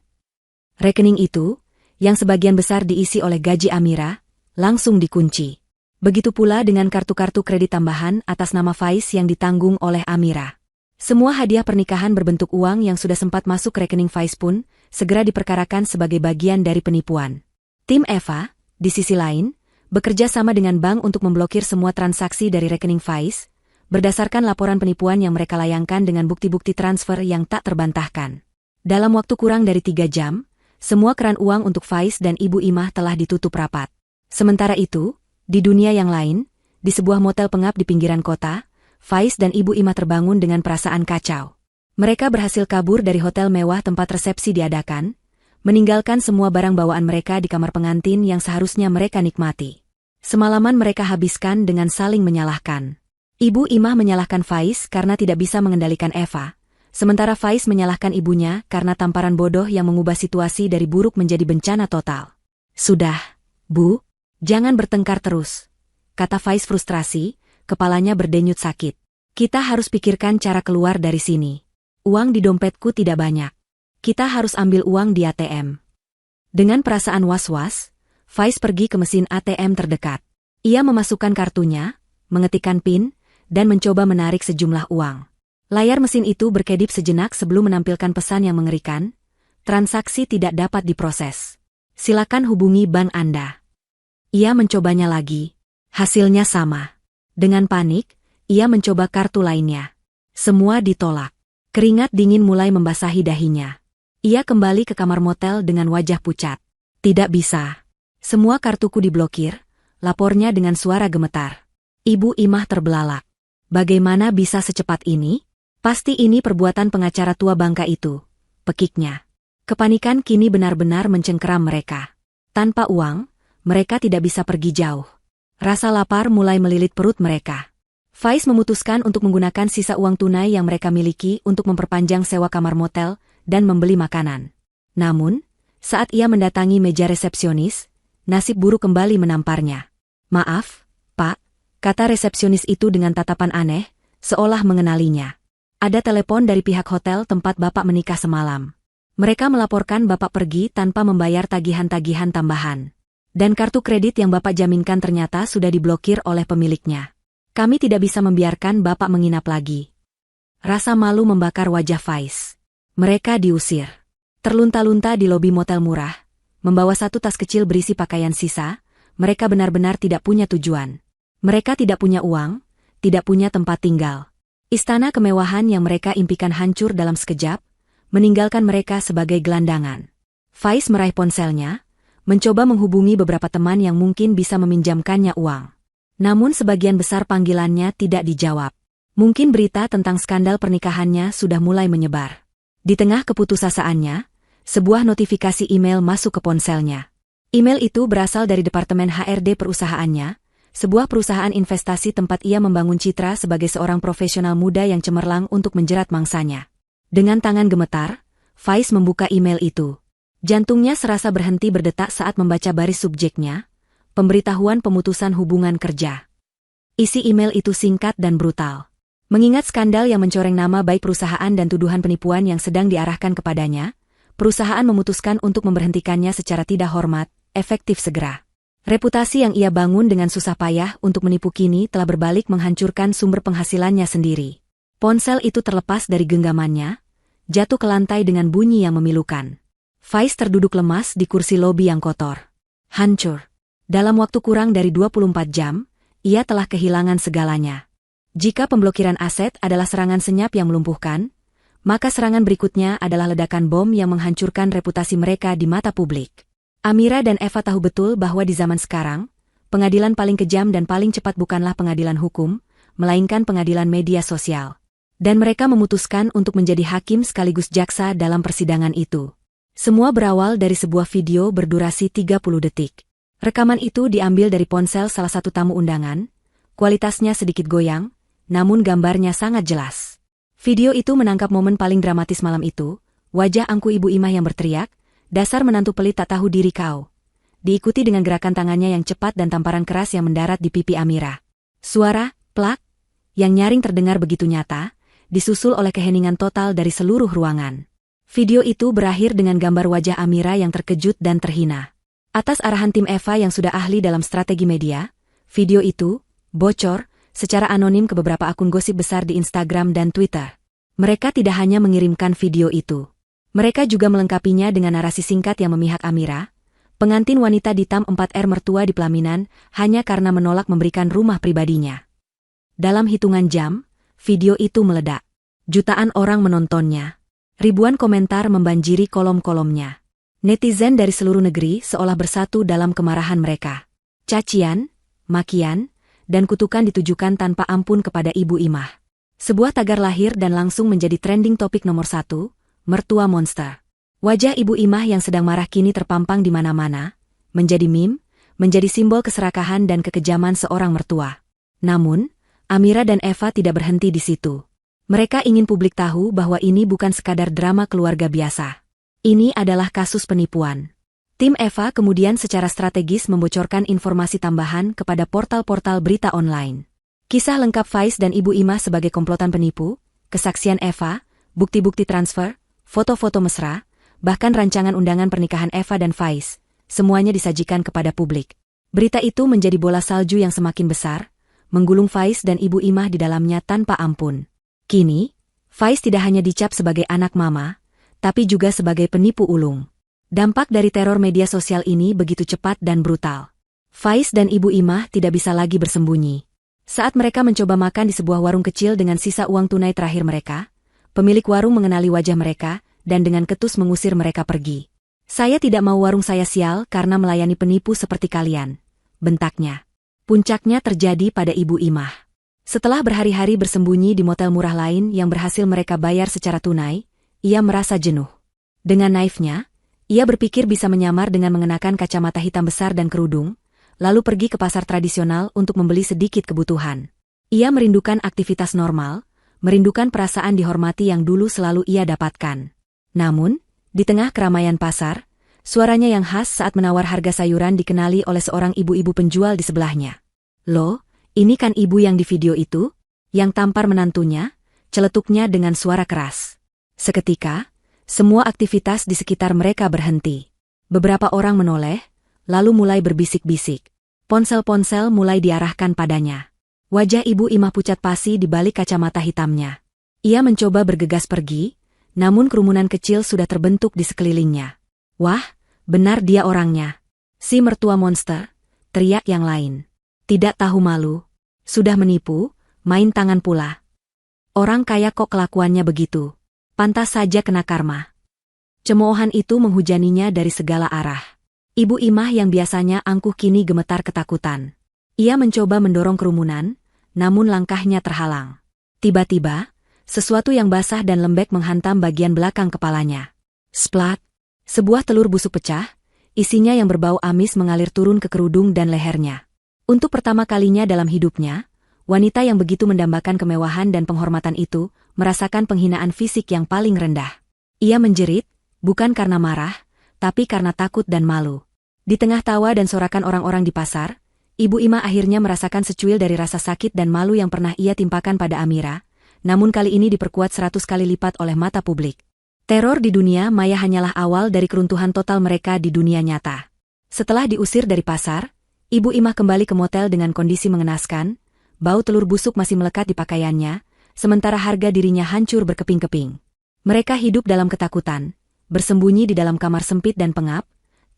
Rekening itu, yang sebagian besar diisi oleh gaji Amira, langsung dikunci. Begitu pula dengan kartu-kartu kredit tambahan atas nama Faiz yang ditanggung oleh Amira. Semua hadiah pernikahan berbentuk uang yang sudah sempat masuk rekening Faiz pun, segera diperkarakan sebagai bagian dari penipuan. Tim Eva, di sisi lain, bekerja sama dengan bank untuk memblokir semua transaksi dari rekening Faiz, berdasarkan laporan penipuan yang mereka layangkan dengan bukti-bukti transfer yang tak terbantahkan. Dalam waktu kurang dari 3 jam, semua keran uang untuk Faiz dan Ibu Imah telah ditutup rapat. Sementara itu, di dunia yang lain, di sebuah motel pengap di pinggiran kota, Faiz dan Ibu Imah terbangun dengan perasaan kacau. Mereka berhasil kabur dari hotel mewah tempat resepsi diadakan, meninggalkan semua barang bawaan mereka di kamar pengantin yang seharusnya mereka nikmati. Semalaman mereka habiskan dengan saling menyalahkan. Ibu Imah menyalahkan Faiz karena tidak bisa mengendalikan Eva, sementara Faiz menyalahkan ibunya karena tamparan bodoh yang mengubah situasi dari buruk menjadi bencana total. "Sudah, Bu, jangan bertengkar terus," kata Faiz frustrasi, kepalanya berdenyut sakit. "Kita harus pikirkan cara keluar dari sini. Uang di dompetku tidak banyak. Kita harus ambil uang di ATM." Dengan perasaan was-was, Faiz pergi ke mesin ATM terdekat. Ia memasukkan kartunya, mengetikkan PIN, dan mencoba menarik sejumlah uang. Layar mesin itu berkedip sejenak sebelum menampilkan pesan yang mengerikan, "Transaksi tidak dapat diproses. Silakan hubungi bank Anda." Ia mencobanya lagi. Hasilnya sama. Dengan panik, ia mencoba kartu lainnya. Semua ditolak. Keringat dingin mulai membasahi dahinya. Ia kembali ke kamar motel dengan wajah pucat. "Tidak bisa. Semua kartuku diblokir," lapornya dengan suara gemetar. Ibu Imah terbelalak. "Bagaimana bisa secepat ini? Pasti ini perbuatan pengacara tua bangka itu," pekiknya. Kepanikan kini benar-benar mencengkeram mereka. Tanpa uang, mereka tidak bisa pergi jauh. Rasa lapar mulai melilit perut mereka. Faiz memutuskan untuk menggunakan sisa uang tunai yang mereka miliki untuk memperpanjang sewa kamar motel dan membeli makanan. Namun, saat ia mendatangi meja resepsionis, nasib buruk kembali menamparnya. "Maaf, Pak," kata resepsionis itu dengan tatapan aneh, seolah mengenalinya. "Ada telepon dari pihak hotel tempat Bapak menikah semalam. Mereka melaporkan Bapak pergi tanpa membayar tagihan-tagihan tambahan. Dan kartu kredit yang Bapak jaminkan ternyata sudah diblokir oleh pemiliknya. Kami tidak bisa membiarkan Bapak menginap lagi." Rasa malu membakar wajah Faiz. Mereka diusir. Terlunta-lunta di lobi motel murah, membawa satu tas kecil berisi pakaian sisa, mereka benar-benar tidak punya tujuan. Mereka tidak punya uang, tidak punya tempat tinggal. Istana kemewahan yang mereka impikan hancur dalam sekejap, meninggalkan mereka sebagai gelandangan. Faiz meraih ponselnya, mencoba menghubungi beberapa teman yang mungkin bisa meminjamkannya uang. Namun sebagian besar panggilannya tidak dijawab. Mungkin berita tentang skandal pernikahannya sudah mulai menyebar. Di tengah keputusasaan,nya, sebuah notifikasi email masuk ke ponselnya. Email itu berasal dari Departemen HRD perusahaannya, sebuah perusahaan investasi tempat ia membangun citra sebagai seorang profesional muda yang cemerlang untuk menjerat mangsanya. Dengan tangan gemetar, Faiz membuka email itu. Jantungnya serasa berhenti berdetak saat membaca baris subjeknya, pemberitahuan pemutusan hubungan kerja. Isi email itu singkat dan brutal. Mengingat skandal yang mencoreng nama baik perusahaan dan tuduhan penipuan yang sedang diarahkan kepadanya, perusahaan memutuskan untuk memberhentikannya secara tidak hormat, efektif segera. Reputasi yang ia bangun dengan susah payah untuk menipu kini telah berbalik menghancurkan sumber penghasilannya sendiri. Ponsel itu terlepas dari genggamannya, jatuh ke lantai dengan bunyi yang memilukan. Faiz terduduk lemas di kursi lobi yang kotor. Hancur. Dalam waktu kurang dari 24 jam, ia telah kehilangan segalanya. Jika pemblokiran aset adalah serangan senyap yang melumpuhkan, maka serangan berikutnya adalah ledakan bom yang menghancurkan reputasi mereka di mata publik. Amira dan Eva tahu betul bahwa di zaman sekarang, pengadilan paling kejam dan paling cepat bukanlah pengadilan hukum, melainkan pengadilan media sosial. Dan mereka memutuskan untuk menjadi hakim sekaligus jaksa dalam persidangan itu. Semua berawal dari sebuah video berdurasi 30 detik. Rekaman itu diambil dari ponsel salah satu tamu undangan, kualitasnya sedikit goyang, namun gambarnya sangat jelas. Video itu menangkap momen paling dramatis malam itu, wajah angku Ibu Imah yang berteriak, "Dasar menantu pelit tak tahu diri kau." diikuti dengan gerakan tangannya yang cepat dan tamparan keras yang mendarat di pipi Amira. Suara, plak, yang nyaring terdengar begitu nyata, disusul oleh keheningan total dari seluruh ruangan. Video itu berakhir dengan gambar wajah Amira yang terkejut dan terhina. Atas arahan tim Eva yang sudah ahli dalam strategi media, video itu bocor secara anonim ke beberapa akun gosip besar di Instagram dan Twitter. Mereka tidak hanya mengirimkan video itu. Mereka juga melengkapinya dengan narasi singkat yang memihak Amira, pengantin wanita di TAM 4R mertua di pelaminan, hanya karena menolak memberikan rumah pribadinya. Dalam hitungan jam, video itu meledak. Jutaan orang menontonnya. Ribuan komentar membanjiri kolom-kolomnya. Netizen dari seluruh negeri seolah bersatu dalam kemarahan mereka. Cacian, makian, dan kutukan ditujukan tanpa ampun kepada Ibu Imah. Sebuah tagar lahir dan langsung menjadi trending topik nomor 1, mertua monster. Wajah Ibu Imah yang sedang marah kini terpampang di mana-mana, menjadi meme, menjadi simbol keserakahan dan kekejaman seorang mertua. Namun, Amira dan Eva tidak berhenti di situ. Mereka ingin publik tahu bahwa ini bukan sekadar drama keluarga biasa. Ini adalah kasus penipuan. Tim Eva kemudian secara strategis membocorkan informasi tambahan kepada portal-portal berita online. Kisah lengkap Faiz dan Ibu Imah sebagai komplotan penipu, kesaksian Eva, bukti-bukti transfer, foto-foto mesra, bahkan rancangan undangan pernikahan Eva dan Faiz, semuanya disajikan kepada publik. Berita itu menjadi bola salju yang semakin besar, menggulung Faiz dan Ibu Imah di dalamnya tanpa ampun. Kini, Faiz tidak hanya dicap sebagai anak mama, tapi juga sebagai penipu ulung. Dampak dari teror media sosial ini begitu cepat dan brutal. Faiz dan Ibu Imah tidak bisa lagi bersembunyi. Saat mereka mencoba makan di sebuah warung kecil dengan sisa uang tunai terakhir mereka, pemilik warung mengenali wajah mereka dan dengan ketus mengusir mereka pergi. "Saya tidak mau warung saya sial karena melayani penipu seperti kalian," bentaknya. Puncaknya terjadi pada Ibu Imah. Setelah berhari-hari bersembunyi di motel murah lain yang berhasil mereka bayar secara tunai, ia merasa jenuh. Dengan naifnya, ia berpikir bisa menyamar dengan mengenakan kacamata hitam besar dan kerudung, lalu pergi ke pasar tradisional untuk membeli sedikit kebutuhan. Ia merindukan aktivitas normal, merindukan perasaan dihormati yang dulu selalu ia dapatkan. Namun, di tengah keramaian pasar, suaranya yang khas saat menawar harga sayuran dikenali oleh seorang ibu-ibu penjual di sebelahnya. "Loh, ini kan ibu yang di video itu?" Yang tampar menantunya, celetuknya dengan suara keras. Seketika, semua aktivitas di sekitar mereka berhenti. Beberapa orang menoleh, lalu mulai berbisik-bisik. Ponsel-ponsel mulai diarahkan padanya. Wajah Ibu Imah pucat pasi di balik kacamata hitamnya. Ia mencoba bergegas pergi, namun kerumunan kecil sudah terbentuk di sekelilingnya. "Wah, benar dia orangnya. Si mertua monster," teriak yang lain. "Tidak tahu malu. Sudah menipu, main tangan pula. Orang kaya kok kelakuannya begitu. Pantas saja kena karma." Cemoohan itu menghujaninya dari segala arah. Ibu Imah yang biasanya angkuh kini gemetar ketakutan. Ia mencoba mendorong kerumunan, namun langkahnya terhalang. Tiba-tiba, sesuatu yang basah dan lembek menghantam bagian belakang kepalanya. Splat! Sebuah telur busuk pecah, isinya yang berbau amis mengalir turun ke kerudung dan lehernya. Untuk pertama kalinya dalam hidupnya, wanita yang begitu mendambakan kemewahan dan penghormatan itu, merasakan penghinaan fisik yang paling rendah. Ia menjerit, bukan karena marah, tapi karena takut dan malu. Di tengah tawa dan sorakan orang-orang di pasar, Ibu Imah akhirnya merasakan secuil dari rasa sakit dan malu yang pernah ia timpakan pada Amira, namun kali ini diperkuat 100 kali lipat oleh mata publik. Teror di dunia maya hanyalah awal dari keruntuhan total mereka di dunia nyata. Setelah diusir dari pasar, Ibu Imah kembali ke motel dengan kondisi mengenaskan, bau telur busuk masih melekat di pakaiannya, sementara harga dirinya hancur berkeping-keping. Mereka hidup dalam ketakutan, bersembunyi di dalam kamar sempit dan pengap,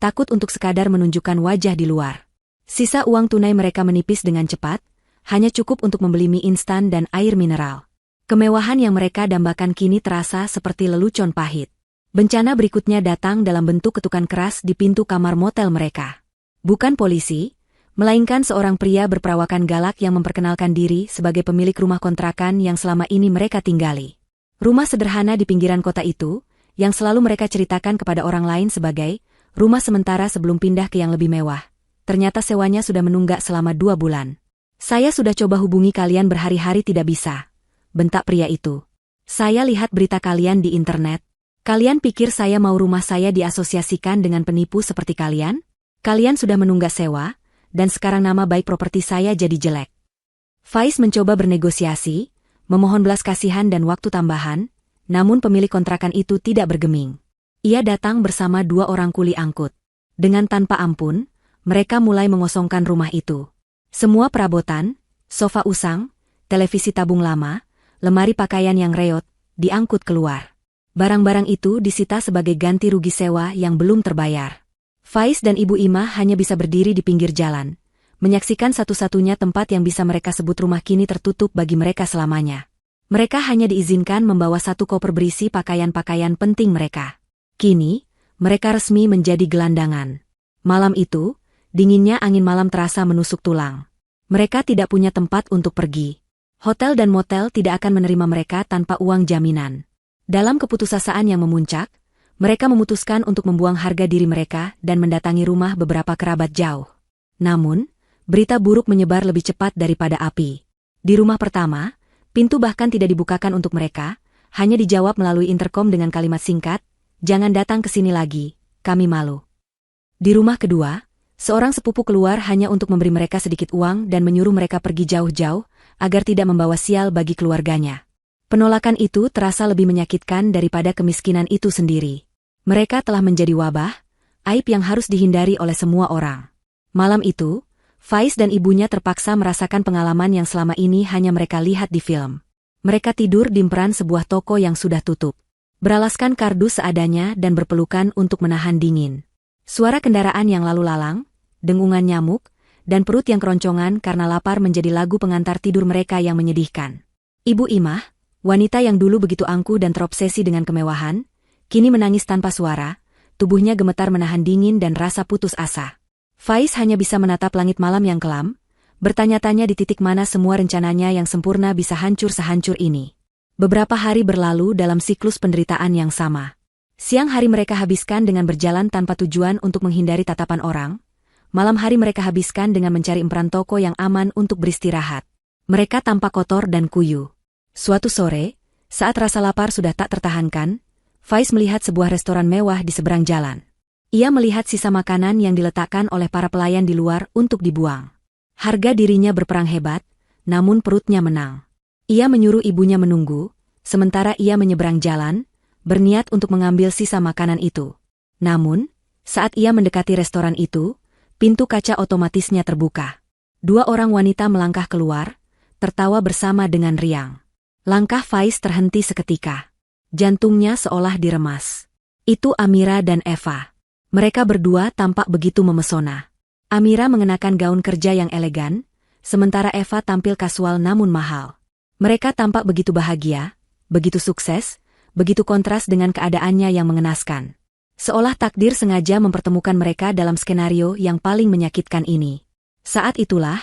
takut untuk sekadar menunjukkan wajah di luar. Sisa uang tunai mereka menipis dengan cepat, hanya cukup untuk membeli mie instan dan air mineral. Kemewahan yang mereka dambakan kini terasa seperti lelucon pahit. Bencana berikutnya datang dalam bentuk ketukan keras di pintu kamar motel mereka. Bukan polisi, melainkan seorang pria berperawakan galak yang memperkenalkan diri sebagai pemilik rumah kontrakan yang selama ini mereka tinggali. Rumah sederhana di pinggiran kota itu, yang selalu mereka ceritakan kepada orang lain sebagai rumah sementara sebelum pindah ke yang lebih mewah. Ternyata sewanya sudah menunggak selama 2 bulan. "Saya sudah coba hubungi kalian berhari-hari tidak bisa," bentak pria itu. "Saya lihat berita kalian di internet. Kalian pikir saya mau rumah saya diasosiasikan dengan penipu seperti kalian? Kalian sudah menunggak sewa, dan sekarang nama baik properti saya jadi jelek. Faiz mencoba bernegosiasi, memohon belas kasihan dan waktu tambahan, namun pemilik kontrakan itu tidak bergeming. Ia datang bersama 2 orang kuli angkut. Dengan tanpa ampun, mereka mulai mengosongkan rumah itu. Semua perabotan, sofa usang, televisi tabung lama, lemari pakaian yang reot, diangkut keluar. Barang-barang itu disita sebagai ganti rugi sewa yang belum terbayar. Faiz dan Ibu Imah hanya bisa berdiri di pinggir jalan, menyaksikan satu-satunya tempat yang bisa mereka sebut rumah kini tertutup bagi mereka selamanya. Mereka hanya diizinkan membawa 1 koper berisi pakaian-pakaian penting mereka. Kini, mereka resmi menjadi gelandangan. Malam itu, dinginnya angin malam terasa menusuk tulang. Mereka tidak punya tempat untuk pergi. Hotel dan motel tidak akan menerima mereka tanpa uang jaminan. Dalam keputusasaan yang memuncak, mereka memutuskan untuk membuang harga diri mereka dan mendatangi rumah beberapa kerabat jauh. Namun, berita buruk menyebar lebih cepat daripada api. Di rumah pertama, pintu bahkan tidak dibukakan untuk mereka, hanya dijawab melalui interkom dengan kalimat singkat, "Jangan datang ke sini lagi, kami malu." Di rumah kedua, seorang sepupu keluar hanya untuk memberi mereka sedikit uang dan menyuruh mereka pergi jauh-jauh, agar tidak membawa sial bagi keluarganya. Penolakan itu terasa lebih menyakitkan daripada kemiskinan itu sendiri. Mereka telah menjadi wabah, aib yang harus dihindari oleh semua orang. Malam itu, Faiz dan ibunya terpaksa merasakan pengalaman yang selama ini hanya mereka lihat di film. Mereka tidur di emperan sebuah toko yang sudah tutup. Beralaskan kardus seadanya dan berpelukan untuk menahan dingin. Suara kendaraan yang lalu lalang, dengungan nyamuk, dan perut yang keroncongan karena lapar menjadi lagu pengantar tidur mereka yang menyedihkan. Ibu Imah, wanita yang dulu begitu angkuh dan terobsesi dengan kemewahan, kini menangis tanpa suara, tubuhnya gemetar menahan dingin dan rasa putus asa. Faiz hanya bisa menatap langit malam yang kelam, bertanya-tanya di titik mana semua rencananya yang sempurna bisa hancur sehancur ini. Beberapa hari berlalu dalam siklus penderitaan yang sama. Siang hari mereka habiskan dengan berjalan tanpa tujuan untuk menghindari tatapan orang, malam hari mereka habiskan dengan mencari emperan toko yang aman untuk beristirahat. Mereka tampak kotor dan kuyu. Suatu sore, saat rasa lapar sudah tak tertahankan, Faiz melihat sebuah restoran mewah di seberang jalan. Ia melihat sisa makanan yang diletakkan oleh para pelayan di luar untuk dibuang. Harga dirinya berperang hebat, namun perutnya menang. Ia menyuruh ibunya menunggu, sementara ia menyeberang jalan, berniat untuk mengambil sisa makanan itu. Namun, saat ia mendekati restoran itu, pintu kaca otomatisnya terbuka. 2 orang wanita melangkah keluar, tertawa bersama dengan riang. Langkah Faiz terhenti seketika. Jantungnya seolah diremas. Itu Amira dan Eva. Mereka berdua tampak begitu memesona. Amira mengenakan gaun kerja yang elegan, sementara Eva tampil kasual namun mahal. Mereka tampak begitu bahagia, begitu sukses, begitu kontras dengan keadaannya yang mengenaskan. Seolah takdir sengaja mempertemukan mereka dalam skenario yang paling menyakitkan ini. Saat itulah,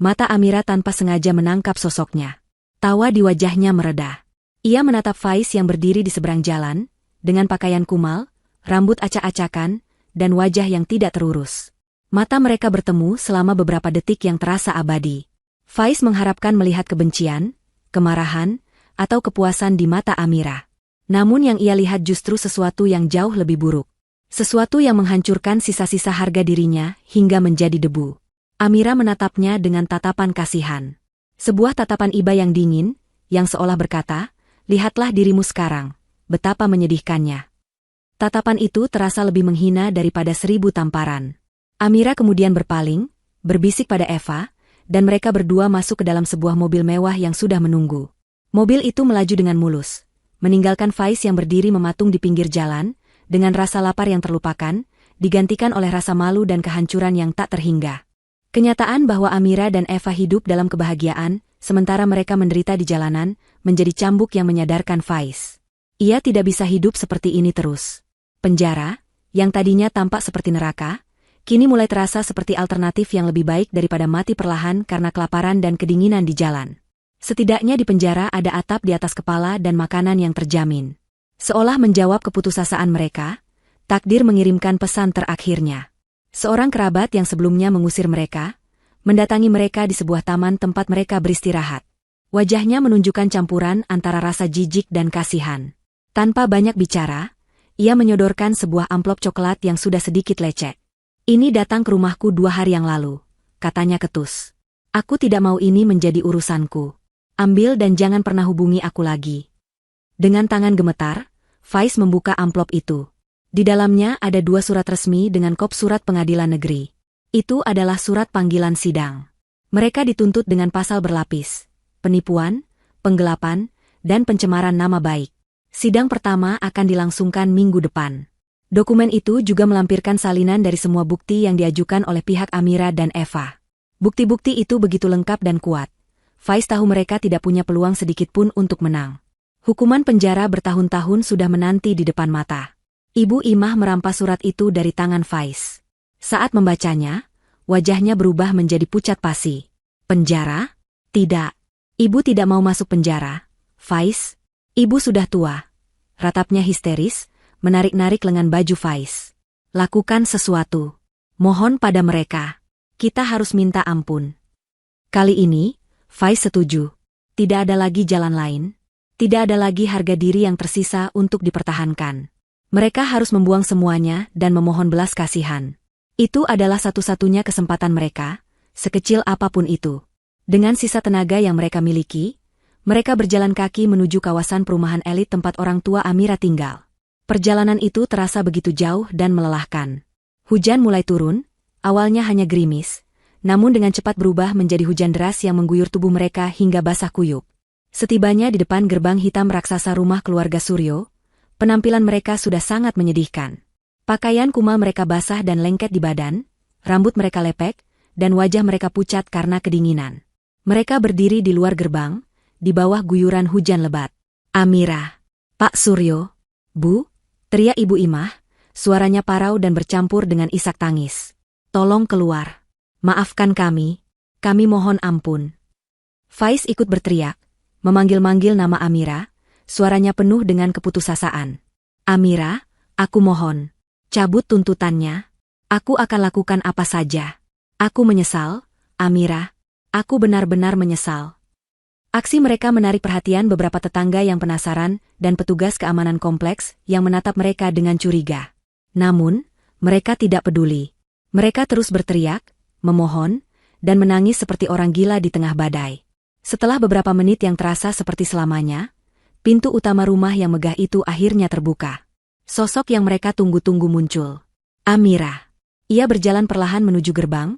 mata Amira tanpa sengaja menangkap sosoknya. Tawa di wajahnya mereda. Ia menatap Faiz yang berdiri di seberang jalan, dengan pakaian kumal, rambut acak-acakan, dan wajah yang tidak terurus. Mata mereka bertemu selama beberapa detik yang terasa abadi. Faiz mengharapkan melihat kebencian, kemarahan, atau kepuasan di mata Amira. Namun yang ia lihat justru sesuatu yang jauh lebih buruk. Sesuatu yang menghancurkan sisa-sisa harga dirinya hingga menjadi debu. Amira menatapnya dengan tatapan kasihan. Sebuah tatapan iba yang dingin, yang seolah berkata, "Lihatlah dirimu sekarang, betapa menyedihkannya." Tatapan itu terasa lebih menghina daripada 1000 tamparan. Amira kemudian berpaling, berbisik pada Eva, dan mereka berdua masuk ke dalam sebuah mobil mewah yang sudah menunggu. Mobil itu melaju dengan mulus, meninggalkan Faiz yang berdiri mematung di pinggir jalan, dengan rasa lapar yang terlupakan, digantikan oleh rasa malu dan kehancuran yang tak terhingga. Kenyataan bahwa Amira dan Eva hidup dalam kebahagiaan, sementara mereka menderita di jalanan, menjadi cambuk yang menyadarkan Faiz. Ia tidak bisa hidup seperti ini terus. Penjara, yang tadinya tampak seperti neraka, kini mulai terasa seperti alternatif yang lebih baik daripada mati perlahan karena kelaparan dan kedinginan di jalan. Setidaknya di penjara ada atap di atas kepala dan makanan yang terjamin. Seolah menjawab keputusasaan mereka, takdir mengirimkan pesan terakhirnya. Seorang kerabat yang sebelumnya mengusir mereka, mendatangi mereka di sebuah taman tempat mereka beristirahat. Wajahnya menunjukkan campuran antara rasa jijik dan kasihan. Tanpa banyak bicara, ia menyodorkan sebuah amplop coklat yang sudah sedikit lecek. Ini datang ke rumahku 2 hari yang lalu, katanya ketus. Aku tidak mau ini menjadi urusanku. Ambil dan jangan pernah hubungi aku lagi. Dengan tangan gemetar, Faiz membuka amplop itu. Di dalamnya ada 2 surat resmi dengan kop surat pengadilan negeri. Itu adalah surat panggilan sidang. Mereka dituntut dengan pasal berlapis, penipuan, penggelapan, dan pencemaran nama baik. Sidang pertama akan dilangsungkan minggu depan. Dokumen itu juga melampirkan salinan dari semua bukti yang diajukan oleh pihak Amira dan Eva. Bukti-bukti itu begitu lengkap dan kuat. Faiz tahu mereka tidak punya peluang sedikitpun untuk menang. Hukuman penjara bertahun-tahun sudah menanti di depan mata. Ibu Imah merampas surat itu dari tangan Faiz. Saat membacanya, wajahnya berubah menjadi pucat pasi. Penjara? Tidak. Ibu tidak mau masuk penjara. Faiz? Ibu sudah tua. Ratapnya histeris, menarik-narik lengan baju Faiz. Lakukan sesuatu. Mohon pada mereka. Kita harus minta ampun. Kali ini, Faiz setuju. Tidak ada lagi jalan lain. Tidak ada lagi harga diri yang tersisa untuk dipertahankan. Mereka harus membuang semuanya dan memohon belas kasihan. Itu adalah satu-satunya kesempatan mereka, sekecil apapun itu. Dengan sisa tenaga yang mereka miliki, mereka berjalan kaki menuju kawasan perumahan elit tempat orang tua Amira tinggal. Perjalanan itu terasa begitu jauh dan melelahkan. Hujan mulai turun, awalnya hanya gerimis, namun dengan cepat berubah menjadi hujan deras yang mengguyur tubuh mereka hingga basah kuyup. Setibanya di depan gerbang hitam raksasa rumah keluarga Suryo, penampilan mereka sudah sangat menyedihkan. Pakaian kumal mereka basah dan lengket di badan, rambut mereka lepek, dan wajah mereka pucat karena kedinginan. Mereka berdiri di luar gerbang, di bawah guyuran hujan lebat. Amira, Pak Suryo, Bu, teriak Ibu Imah, suaranya parau dan bercampur dengan isak tangis. Tolong keluar. Maafkan kami mohon ampun. Faiz ikut berteriak, memanggil-manggil nama Amira, suaranya penuh dengan keputusasaan. Amira, aku mohon, cabut tuntutannya. Aku akan lakukan apa saja. Aku menyesal, Amira. Aku benar-benar menyesal. Aksi mereka menarik perhatian beberapa tetangga yang penasaran dan petugas keamanan kompleks yang menatap mereka dengan curiga. Namun, mereka tidak peduli. Mereka terus berteriak, memohon, dan menangis seperti orang gila di tengah badai. Setelah beberapa menit yang terasa seperti selamanya, pintu utama rumah yang megah itu akhirnya terbuka. Sosok yang mereka tunggu-tunggu muncul. Amira. Ia berjalan perlahan menuju gerbang,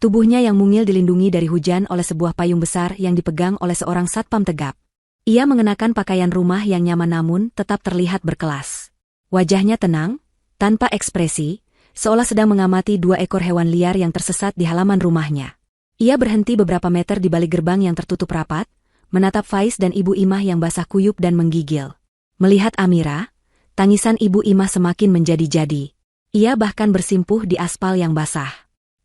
tubuhnya yang mungil dilindungi dari hujan oleh sebuah payung besar yang dipegang oleh seorang satpam tegap. Ia mengenakan pakaian rumah yang nyaman namun tetap terlihat berkelas. Wajahnya tenang, tanpa ekspresi, seolah sedang mengamati 2 ekor hewan liar yang tersesat di halaman rumahnya. Ia berhenti beberapa meter di balik gerbang yang tertutup rapat, menatap Faiz dan Ibu Imah yang basah kuyup dan menggigil. Melihat Amira, tangisan Ibu Imah semakin menjadi-jadi. Ia bahkan bersimpuh di aspal yang basah.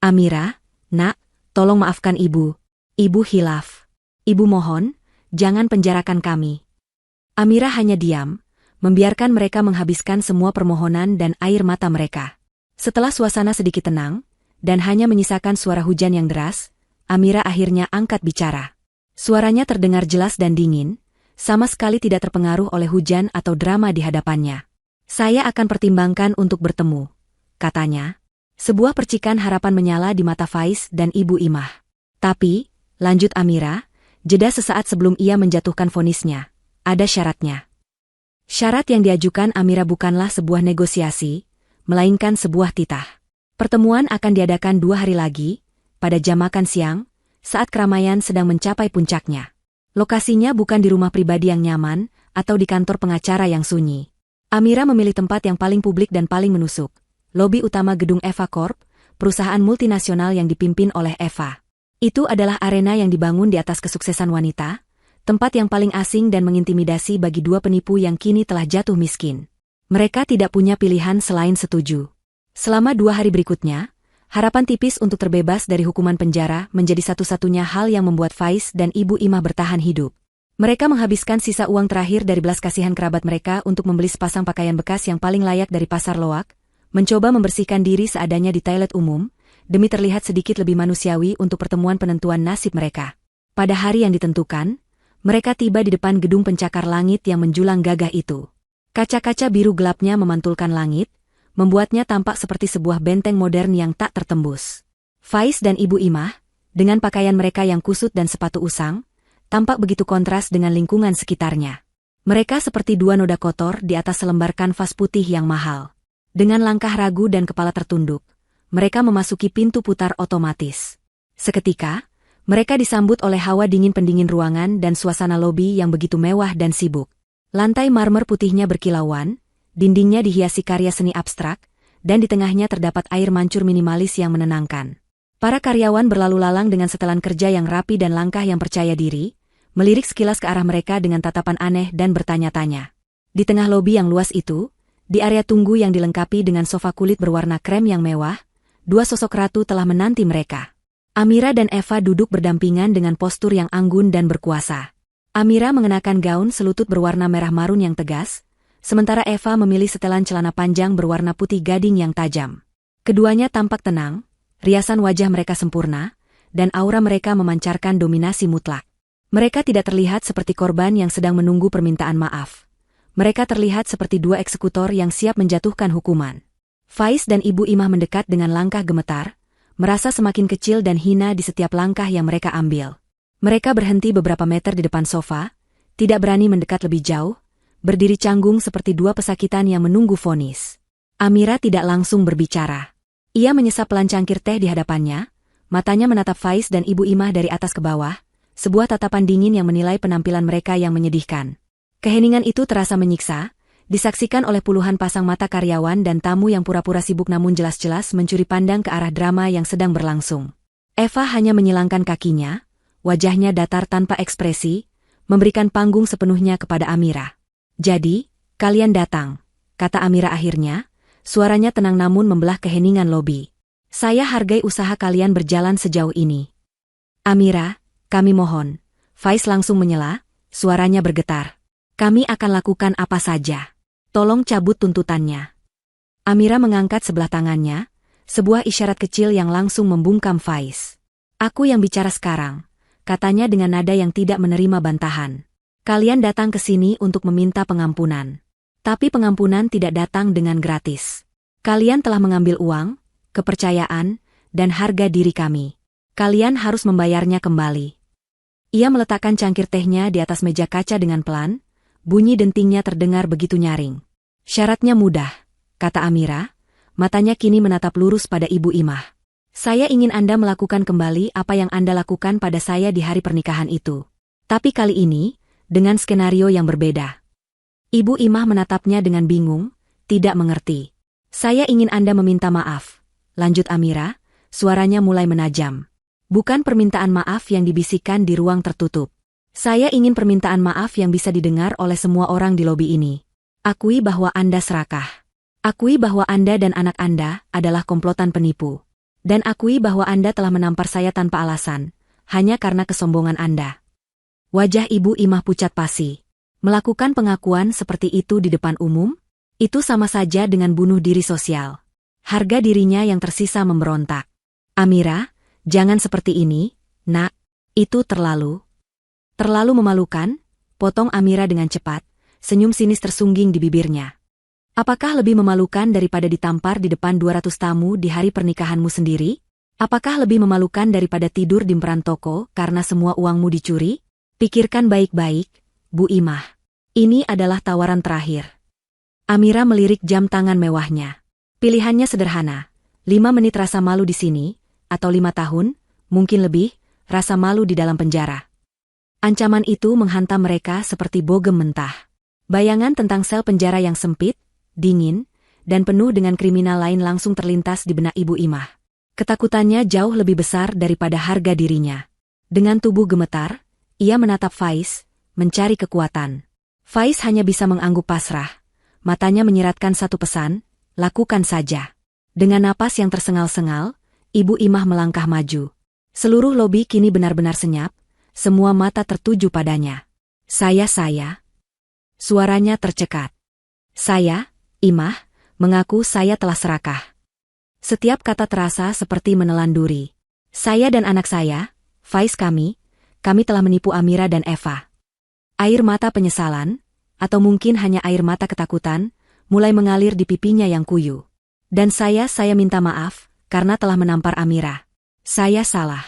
Amira, Nak, tolong maafkan Ibu. Ibu hilaf. Ibu mohon, jangan penjarakan kami. Amira hanya diam, membiarkan mereka menghabiskan semua permohonan dan air mata mereka. Setelah suasana sedikit tenang, dan hanya menyisakan suara hujan yang deras, Amira akhirnya angkat bicara. Suaranya terdengar jelas dan dingin, sama sekali tidak terpengaruh oleh hujan atau drama di hadapannya. Saya akan pertimbangkan untuk bertemu, katanya. Sebuah percikan harapan menyala di mata Faiz dan Ibu Imah. Tapi, lanjut Amira, jeda sesaat sebelum ia menjatuhkan vonisnya. Ada syaratnya. Syarat yang diajukan Amira bukanlah sebuah negosiasi, melainkan sebuah titah. Pertemuan akan diadakan 2 hari lagi, pada jam makan siang, saat keramaian sedang mencapai puncaknya. Lokasinya bukan di rumah pribadi yang nyaman, atau di kantor pengacara yang sunyi. Amira memilih tempat yang paling publik dan paling menusuk. Lobi utama gedung Eva Corp, perusahaan multinasional yang dipimpin oleh Eva. Itu adalah arena yang dibangun di atas kesuksesan wanita, tempat yang paling asing dan mengintimidasi bagi 2 penipu yang kini telah jatuh miskin. Mereka tidak punya pilihan selain setuju. Selama 2 hari berikutnya, harapan tipis untuk terbebas dari hukuman penjara menjadi satu-satunya hal yang membuat Faiz dan Ibu Imah bertahan hidup. Mereka menghabiskan sisa uang terakhir dari belas kasihan kerabat mereka untuk membeli sepasang pakaian bekas yang paling layak dari pasar loak, mencoba membersihkan diri seadanya di toilet umum, demi terlihat sedikit lebih manusiawi untuk pertemuan penentuan nasib mereka. Pada hari yang ditentukan, mereka tiba di depan gedung pencakar langit yang menjulang gagah itu. Kaca-kaca biru gelapnya memantulkan langit, membuatnya tampak seperti sebuah benteng modern yang tak tertembus. Faiz dan Ibu Imah, dengan pakaian mereka yang kusut dan sepatu usang, tampak begitu kontras dengan lingkungan sekitarnya. Mereka seperti dua noda kotor di atas selembar kanvas putih yang mahal. Dengan langkah ragu dan kepala tertunduk, mereka memasuki pintu putar otomatis. Seketika, mereka disambut oleh hawa dingin pendingin ruangan dan suasana lobi yang begitu mewah dan sibuk. Lantai marmer putihnya berkilauan, dindingnya dihiasi karya seni abstrak, dan di tengahnya terdapat air mancur minimalis yang menenangkan. Para karyawan berlalu lalang dengan setelan kerja yang rapi dan langkah yang percaya diri, melirik sekilas ke arah mereka dengan tatapan aneh dan bertanya-tanya. Di tengah lobi yang luas itu, di area tunggu yang dilengkapi dengan sofa kulit berwarna krem yang mewah, dua sosok ratu telah menanti mereka. Amira dan Eva duduk berdampingan dengan postur yang anggun dan berkuasa. Amira mengenakan gaun selutut berwarna merah marun yang tegas, sementara Eva memilih setelan celana panjang berwarna putih gading yang tajam. Keduanya tampak tenang, riasan wajah mereka sempurna, dan aura mereka memancarkan dominasi mutlak. Mereka tidak terlihat seperti korban yang sedang menunggu permintaan maaf. Mereka terlihat seperti dua eksekutor yang siap menjatuhkan hukuman. Faiz dan Ibu Imah mendekat dengan langkah gemetar, merasa semakin kecil dan hina di setiap langkah yang mereka ambil. Mereka berhenti beberapa meter di depan sofa, tidak berani mendekat lebih jauh, berdiri canggung seperti dua pesakitan yang menunggu vonis. Amira tidak langsung berbicara. Ia menyesap pelan cangkir teh di hadapannya, matanya menatap Faiz dan Ibu Imah dari atas ke bawah, sebuah tatapan dingin yang menilai penampilan mereka yang menyedihkan. Keheningan itu terasa menyiksa, disaksikan oleh puluhan pasang mata karyawan dan tamu yang pura-pura sibuk namun jelas-jelas mencuri pandang ke arah drama yang sedang berlangsung. Eva hanya menyilangkan kakinya, wajahnya datar tanpa ekspresi, memberikan panggung sepenuhnya kepada Amira. "Jadi, kalian datang," kata Amira akhirnya, suaranya tenang namun membelah keheningan lobi. "Saya hargai usaha kalian berjalan sejauh ini." "Amira, kami mohon." Faiz langsung menyela, suaranya bergetar. "Kami akan lakukan apa saja. Tolong cabut tuntutannya." Amira mengangkat sebelah tangannya, sebuah isyarat kecil yang langsung membungkam Faiz. "Aku yang bicara sekarang," katanya dengan nada yang tidak menerima bantahan. "Kalian datang ke sini untuk meminta pengampunan. Tapi pengampunan tidak datang dengan gratis. Kalian telah mengambil uang, kepercayaan, dan harga diri kami. Kalian harus membayarnya kembali." Ia meletakkan cangkir tehnya di atas meja kaca dengan pelan, bunyi dentingnya terdengar begitu nyaring. "Syaratnya mudah," kata Amira, matanya kini menatap lurus pada Ibu Imah. "Saya ingin Anda melakukan kembali apa yang Anda lakukan pada saya di hari pernikahan itu. Tapi kali ini, dengan skenario yang berbeda." Ibu Imah menatapnya dengan bingung, tidak mengerti. "Saya ingin Anda meminta maaf," lanjut Amira, suaranya mulai menajam. "Bukan permintaan maaf yang dibisikkan di ruang tertutup. Saya ingin permintaan maaf yang bisa didengar oleh semua orang di lobi ini. Akui bahwa Anda serakah. Akui bahwa Anda dan anak Anda adalah komplotan penipu. Dan akui bahwa Anda telah menampar saya tanpa alasan, hanya karena kesombongan Anda." Wajah Ibu Imah pucat pasi. Melakukan pengakuan seperti itu di depan umum? Itu sama saja dengan bunuh diri sosial. Harga dirinya yang tersisa memberontak. "Amira, jangan seperti ini, nak. Itu terlalu memalukan," potong Amira dengan cepat, senyum sinis tersungging di bibirnya. "Apakah lebih memalukan daripada ditampar di depan 200 tamu di hari pernikahanmu sendiri? Apakah lebih memalukan daripada tidur di emperan toko karena semua uangmu dicuri? Pikirkan baik-baik, Bu Imah. Ini adalah tawaran terakhir." Amira melirik jam tangan mewahnya. Pilihannya sederhana, 5 menit rasa malu di sini, atau 5 tahun, mungkin lebih, rasa malu di dalam penjara. Ancaman itu menghantam mereka seperti bogem mentah. Bayangan tentang sel penjara yang sempit, dingin, dan penuh dengan kriminal lain langsung terlintas di benak Ibu Imah. Ketakutannya jauh lebih besar daripada harga dirinya. Dengan tubuh gemetar, ia menatap Faiz, mencari kekuatan. Faiz hanya bisa mengangguk pasrah. Matanya menyiratkan satu pesan, "Lakukan saja." Dengan napas yang tersengal-sengal, Ibu Imah melangkah maju. Seluruh lobi kini benar-benar senyap, semua mata tertuju padanya. Saya. Suaranya tercekat. "Saya, Imah, mengaku saya telah serakah." Setiap kata terasa seperti menelan duri. "Saya dan anak saya, Faiz kami telah menipu Amira dan Eva." Air mata penyesalan, atau mungkin hanya air mata ketakutan, mulai mengalir di pipinya yang kuyu. Dan saya minta maaf, karena telah menampar Amira. Saya salah.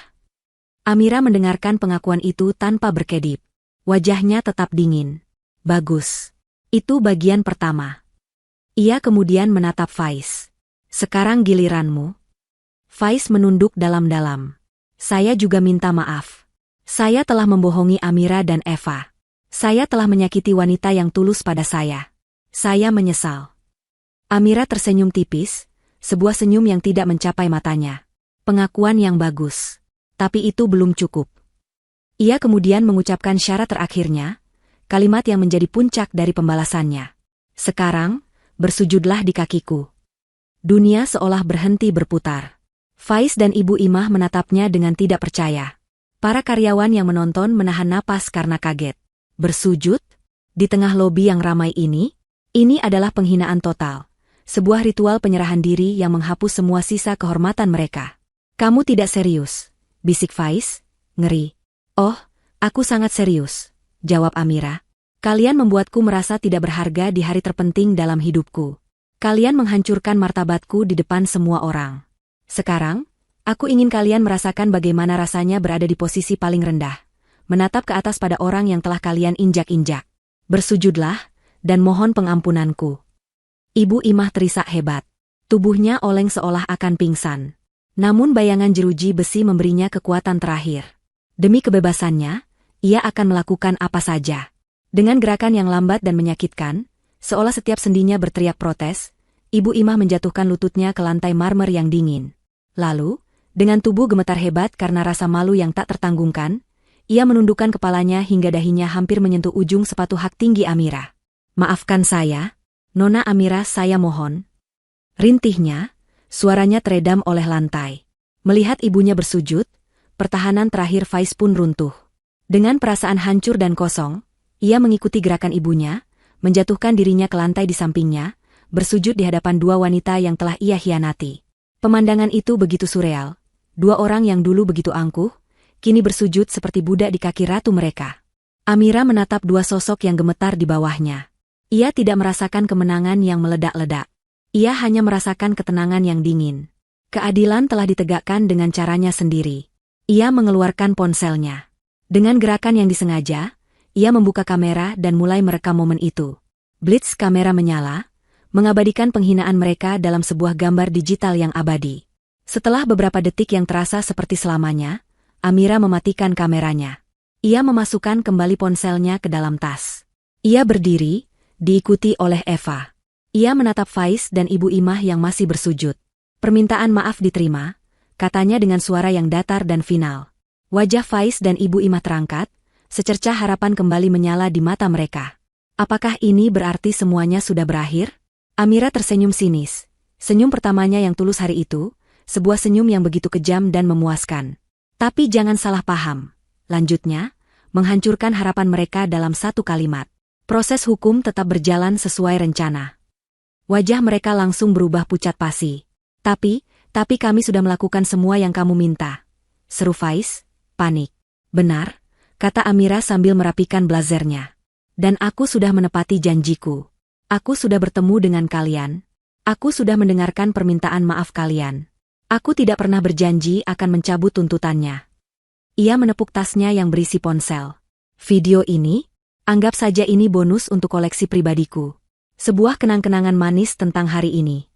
Amira mendengarkan pengakuan itu tanpa berkedip. Wajahnya tetap dingin. Bagus. Itu bagian pertama. Ia kemudian menatap Faiz. Sekarang giliranmu. Faiz menunduk dalam-dalam. Saya juga minta maaf. Saya telah membohongi Amira dan Eva. Saya telah menyakiti wanita yang tulus pada saya. Saya menyesal. Amira tersenyum tipis, sebuah senyum yang tidak mencapai matanya. Pengakuan yang bagus. Tapi itu belum cukup. Ia kemudian mengucapkan syarat terakhirnya, kalimat yang menjadi puncak dari pembalasannya. Sekarang, bersujudlah di kakiku. Dunia seolah berhenti berputar. Faiz dan Ibu Imah menatapnya dengan tidak percaya. Para karyawan yang menonton menahan napas karena kaget. Bersujud? Di tengah lobi yang ramai ini? Ini adalah penghinaan total. Sebuah ritual penyerahan diri yang menghapus semua sisa kehormatan mereka. Kamu tidak serius, bisik Faiz, ngeri. Oh, aku sangat serius, jawab Amira. Kalian membuatku merasa tidak berharga di hari terpenting dalam hidupku. Kalian menghancurkan martabatku di depan semua orang. Sekarang, aku ingin kalian merasakan bagaimana rasanya berada di posisi paling rendah, menatap ke atas pada orang yang telah kalian injak-injak. Bersujudlah, dan mohon pengampunanku. Ibu Imah terisak hebat. Tubuhnya oleng seolah akan pingsan. Namun bayangan jeruji besi memberinya kekuatan terakhir. Demi kebebasannya, ia akan melakukan apa saja. Dengan gerakan yang lambat dan menyakitkan, seolah setiap sendinya berteriak protes, Ibu Imah menjatuhkan lututnya ke lantai marmer yang dingin. Lalu, dengan tubuh gemetar hebat karena rasa malu yang tak tertanggungkan, ia menundukkan kepalanya hingga dahinya hampir menyentuh ujung sepatu hak tinggi Amira. Maafkan saya, Nona Amira, saya mohon. Rintihnya, suaranya teredam oleh lantai. Melihat ibunya bersujud, pertahanan terakhir Faiz pun runtuh. Dengan perasaan hancur dan kosong, ia mengikuti gerakan ibunya, menjatuhkan dirinya ke lantai di sampingnya, bersujud di hadapan dua wanita yang telah ia hianati. Pemandangan itu begitu surreal. Dua orang yang dulu begitu angkuh, kini bersujud seperti budak di kaki ratu mereka. Amira menatap dua sosok yang gemetar di bawahnya. Ia tidak merasakan kemenangan yang meledak-ledak. Ia hanya merasakan ketenangan yang dingin. Keadilan telah ditegakkan dengan caranya sendiri. Ia mengeluarkan ponselnya. Dengan gerakan yang disengaja, ia membuka kamera dan mulai merekam momen itu. Blitz kamera menyala, mengabadikan penghinaan mereka dalam sebuah gambar digital yang abadi. Setelah beberapa detik yang terasa seperti selamanya, Amira mematikan kameranya. Ia memasukkan kembali ponselnya ke dalam tas. Ia berdiri, diikuti oleh Eva. Ia menatap Faiz dan Ibu Imah yang masih bersujud. Permintaan maaf diterima, katanya dengan suara yang datar dan final. Wajah Faiz dan Ibu Imah terangkat, secercah harapan kembali menyala di mata mereka. Apakah ini berarti semuanya sudah berakhir? Amira tersenyum sinis. Senyum pertamanya yang tulus hari itu, sebuah senyum yang begitu kejam dan memuaskan. Tapi jangan salah paham. Lanjutnya, menghancurkan harapan mereka dalam satu kalimat. Proses hukum tetap berjalan sesuai rencana. Wajah mereka langsung berubah pucat pasi. Tapi kami sudah melakukan semua yang kamu minta. Seru Faiz, panik. Benar, kata Amira sambil merapikan blazernya. Dan aku sudah menepati janjiku. Aku sudah bertemu dengan kalian. Aku sudah mendengarkan permintaan maaf kalian. Aku tidak pernah berjanji akan mencabut tuntutannya. Ia menepuk tasnya yang berisi ponsel. Video ini? Anggap saja ini bonus untuk koleksi pribadiku. Sebuah kenang-kenangan manis tentang hari ini.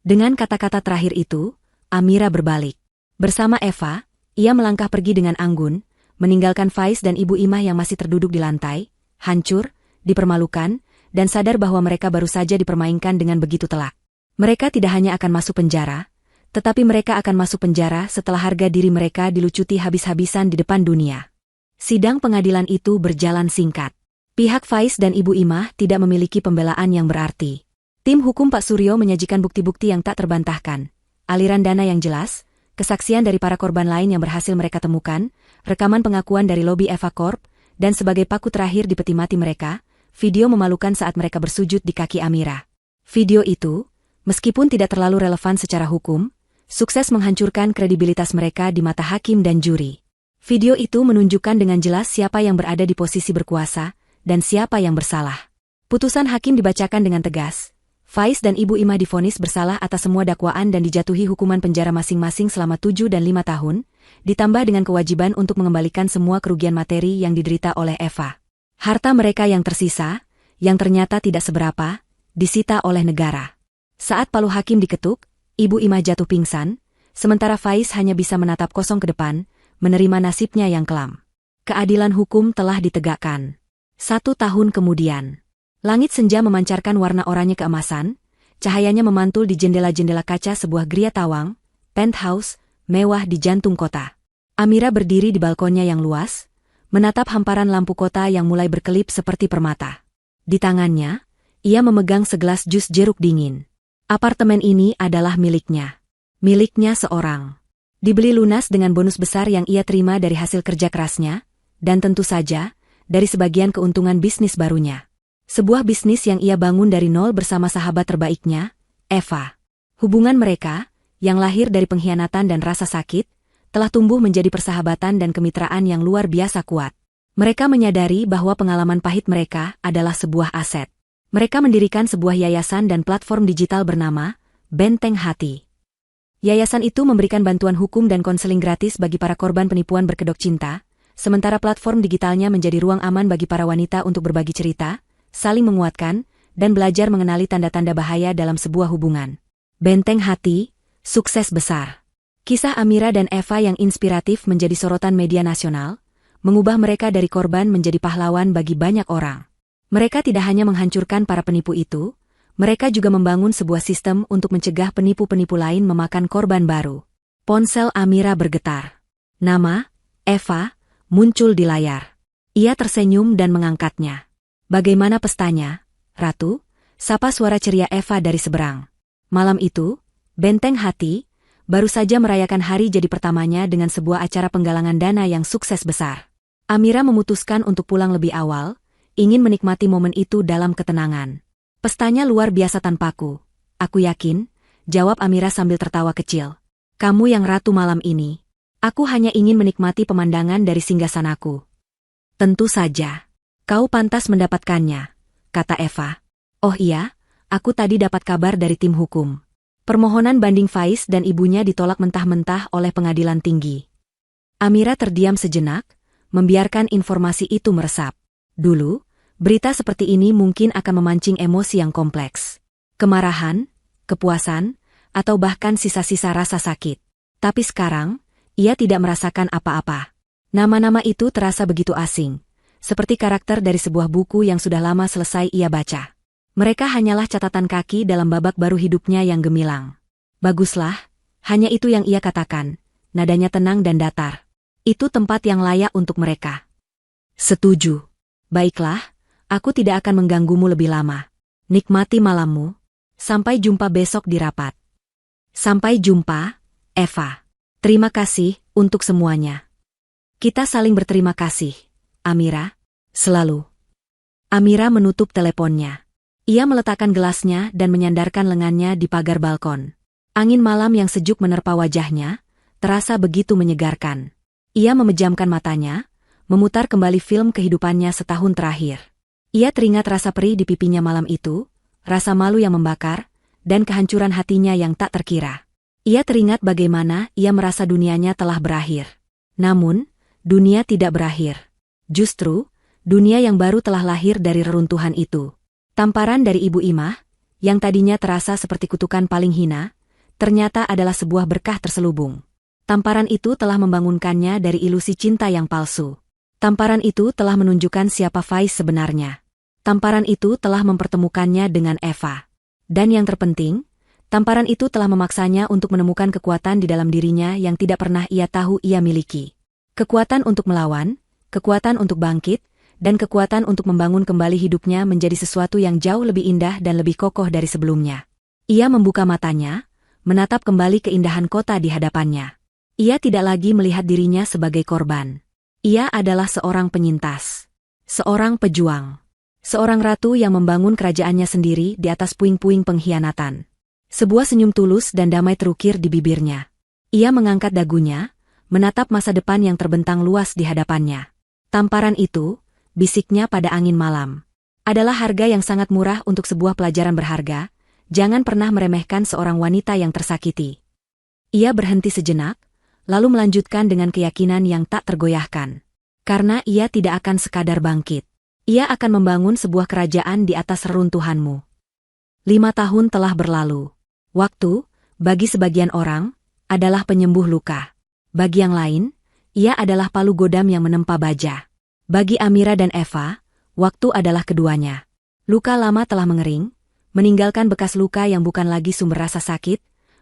Dengan kata-kata terakhir itu, Amira berbalik. Bersama Eva, ia melangkah pergi dengan anggun, meninggalkan Faiz dan Ibu Imah yang masih terduduk di lantai, hancur, dipermalukan, dan sadar bahwa mereka baru saja dipermainkan dengan begitu telak. Mereka tidak hanya akan masuk penjara, tetapi mereka akan masuk penjara setelah harga diri mereka dilucuti habis-habisan di depan dunia. Sidang pengadilan itu berjalan singkat. Pihak Faiz dan Ibu Imah tidak memiliki pembelaan yang berarti. Tim hukum Pak Suryo menyajikan bukti-bukti yang tak terbantahkan, aliran dana yang jelas, kesaksian dari para korban lain yang berhasil mereka temukan, rekaman pengakuan dari lobi Eva Corp, dan sebagai paku terakhir di peti mati mereka, video memalukan saat mereka bersujud di kaki Amira. Video itu, meskipun tidak terlalu relevan secara hukum, sukses menghancurkan kredibilitas mereka di mata hakim dan juri. Video itu menunjukkan dengan jelas siapa yang berada di posisi berkuasa, dan siapa yang bersalah. Putusan hakim dibacakan dengan tegas. Faiz dan Ibu Imah divonis bersalah atas semua dakwaan dan dijatuhi hukuman penjara masing-masing selama 7 dan 5 tahun, ditambah dengan kewajiban untuk mengembalikan semua kerugian materi yang diderita oleh Eva. Harta mereka yang tersisa, yang ternyata tidak seberapa, disita oleh negara. Saat palu hakim diketuk, Ibu Imah jatuh pingsan, sementara Faiz hanya bisa menatap kosong ke depan, menerima nasibnya yang kelam. Keadilan hukum telah ditegakkan. 1 tahun kemudian, langit senja memancarkan warna oranye keemasan, cahayanya memantul di jendela-jendela kaca sebuah gria tawang, penthouse, mewah di jantung kota. Amira berdiri di balkonnya yang luas, menatap hamparan lampu kota yang mulai berkelip seperti permata. Di tangannya, ia memegang segelas jus jeruk dingin. Apartemen ini adalah miliknya. Miliknya seorang. Dibeli lunas dengan bonus besar yang ia terima dari hasil kerja kerasnya, dan tentu saja, dari sebagian keuntungan bisnis barunya. Sebuah bisnis yang ia bangun dari nol bersama sahabat terbaiknya, Eva. Hubungan mereka, yang lahir dari pengkhianatan dan rasa sakit, telah tumbuh menjadi persahabatan dan kemitraan yang luar biasa kuat. Mereka menyadari bahwa pengalaman pahit mereka adalah sebuah aset. Mereka mendirikan sebuah yayasan dan platform digital bernama Benteng Hati. Yayasan itu memberikan bantuan hukum dan konseling gratis bagi para korban penipuan berkedok cinta, sementara platform digitalnya menjadi ruang aman bagi para wanita untuk berbagi cerita, saling menguatkan, dan belajar mengenali tanda-tanda bahaya dalam sebuah hubungan. Benteng Hati, sukses besar. Kisah Amira dan Eva yang inspiratif menjadi sorotan media nasional, mengubah mereka dari korban menjadi pahlawan bagi banyak orang. Mereka tidak hanya menghancurkan para penipu itu, mereka juga membangun sebuah sistem untuk mencegah penipu-penipu lain memakan korban baru. Ponsel Amira bergetar. Nama, Eva, muncul di layar. Ia tersenyum dan mengangkatnya. Bagaimana pestanya, Ratu? Sapa suara ceria Eva dari seberang. Malam itu, Benteng Hati baru saja merayakan hari jadi pertamanya dengan sebuah acara penggalangan dana yang sukses besar. Amira memutuskan untuk pulang lebih awal, ingin menikmati momen itu dalam ketenangan. Pestanya luar biasa tanpaku. Aku yakin, jawab Amira sambil tertawa kecil. Kamu yang ratu malam ini. Aku hanya ingin menikmati pemandangan dari singgasanaku. Tentu saja. Kau pantas mendapatkannya, kata Eva. Oh iya, aku tadi dapat kabar dari tim hukum. Permohonan banding Faiz dan ibunya ditolak mentah-mentah oleh pengadilan tinggi. Amira terdiam sejenak, membiarkan informasi itu meresap. Dulu, berita seperti ini mungkin akan memancing emosi yang kompleks. Kemarahan, kepuasan, atau bahkan sisa-sisa rasa sakit. Tapi sekarang, ia tidak merasakan apa-apa. Nama-nama itu terasa begitu asing, seperti karakter dari sebuah buku yang sudah lama selesai ia baca. Mereka hanyalah catatan kaki dalam babak baru hidupnya yang gemilang. Baguslah, hanya itu yang ia katakan, nadanya tenang dan datar. Itu tempat yang layak untuk mereka. Setuju. Baiklah, aku tidak akan mengganggumu lebih lama. Nikmati malammu. Sampai jumpa besok di rapat. Sampai jumpa, Eva. Terima kasih untuk semuanya. Kita saling berterima kasih, Amira. Selalu. Amira menutup teleponnya. Ia meletakkan gelasnya dan menyandarkan lengannya di pagar balkon. Angin malam yang sejuk menerpa wajahnya, terasa begitu menyegarkan. Ia memejamkan matanya, memutar kembali film kehidupannya setahun terakhir. Ia teringat rasa perih di pipinya malam itu, rasa malu yang membakar, dan kehancuran hatinya yang tak terkira. Ia teringat bagaimana ia merasa dunianya telah berakhir. Namun, dunia tidak berakhir. Justru, dunia yang baru telah lahir dari reruntuhan itu. Tamparan dari Ibu Imah, yang tadinya terasa seperti kutukan paling hina, ternyata adalah sebuah berkah terselubung. Tamparan itu telah membangunkannya dari ilusi cinta yang palsu. Tamparan itu telah menunjukkan siapa Faiz sebenarnya. Tamparan itu telah mempertemukannya dengan Eva. Dan yang terpenting, tamparan itu telah memaksanya untuk menemukan kekuatan di dalam dirinya yang tidak pernah ia tahu ia miliki. Kekuatan untuk melawan, kekuatan untuk bangkit, dan kekuatan untuk membangun kembali hidupnya menjadi sesuatu yang jauh lebih indah dan lebih kokoh dari sebelumnya. Ia membuka matanya, menatap kembali keindahan kota di hadapannya. Ia tidak lagi melihat dirinya sebagai korban. Ia adalah seorang penyintas. Seorang pejuang. Seorang ratu yang membangun kerajaannya sendiri di atas puing-puing pengkhianatan. Sebuah senyum tulus dan damai terukir di bibirnya. Ia mengangkat dagunya, menatap masa depan yang terbentang luas di hadapannya. Tamparan itu, bisiknya pada angin malam, adalah harga yang sangat murah untuk sebuah pelajaran berharga, jangan pernah meremehkan seorang wanita yang tersakiti. Ia berhenti sejenak, lalu melanjutkan dengan keyakinan yang tak tergoyahkan. Karena ia tidak akan sekadar bangkit. Ia akan membangun sebuah kerajaan di atas reruntuhanmu. 5 tahun telah berlalu. Waktu, bagi sebagian orang, adalah penyembuh luka. Bagi yang lain, ia adalah palu godam yang menempa baja. Bagi Amira dan Eva, waktu adalah keduanya. Luka lama telah mengering, meninggalkan bekas luka yang bukan lagi sumber rasa sakit,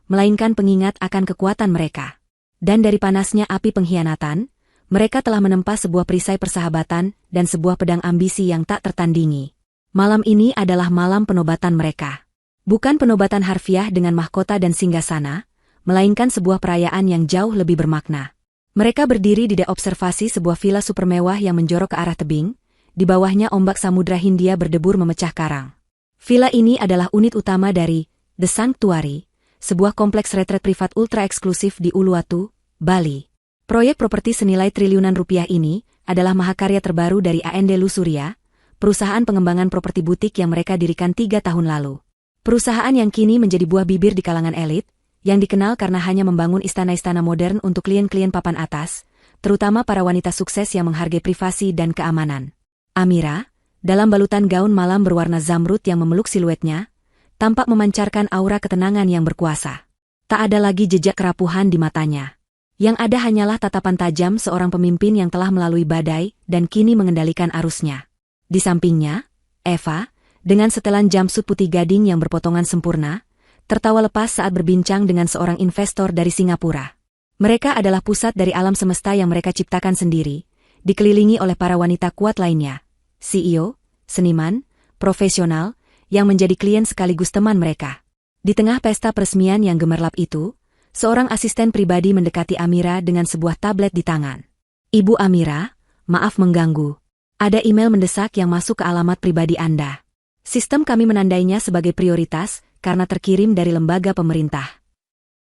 melainkan pengingat akan kekuatan mereka. Dan dari panasnya api pengkhianatan, mereka telah menempa sebuah perisai persahabatan dan sebuah pedang ambisi yang tak tertandingi. Malam ini adalah malam penobatan mereka. Bukan penobatan harfiah dengan mahkota dan singgasana, melainkan sebuah perayaan yang jauh lebih bermakna. Mereka berdiri di dek observasi sebuah villa super mewah yang menjorok ke arah tebing, di bawahnya ombak Samudra Hindia berdebur memecah karang. Villa ini adalah unit utama dari The Sanctuary, sebuah kompleks retret privat ultra eksklusif di Uluwatu, Bali. Proyek properti senilai triliunan rupiah ini adalah mahakarya terbaru dari AND Lusuria, perusahaan pengembangan properti butik yang mereka dirikan 3 tahun lalu. Perusahaan yang kini menjadi buah bibir di kalangan elit, yang dikenal karena hanya membangun istana-istana modern untuk klien-klien papan atas, terutama para wanita sukses yang menghargai privasi dan keamanan. Amira, dalam balutan gaun malam berwarna zamrud yang memeluk siluetnya, tampak memancarkan aura ketenangan yang berkuasa. Tak ada lagi jejak kerapuhan di matanya. Yang ada hanyalah tatapan tajam seorang pemimpin yang telah melalui badai dan kini mengendalikan arusnya. Di sampingnya, Eva, dengan setelan jumpsuit putih gading yang berpotongan sempurna, tertawa lepas saat berbincang dengan seorang investor dari Singapura. Mereka adalah pusat dari alam semesta yang mereka ciptakan sendiri, dikelilingi oleh para wanita kuat lainnya, CEO, seniman, profesional, yang menjadi klien sekaligus teman mereka. Di tengah pesta peresmian yang gemerlap itu, seorang asisten pribadi mendekati Amira dengan sebuah tablet di tangan. Ibu Amira, maaf mengganggu. Ada email mendesak yang masuk ke alamat pribadi Anda. Sistem kami menandainya sebagai prioritas karena terkirim dari lembaga pemerintah.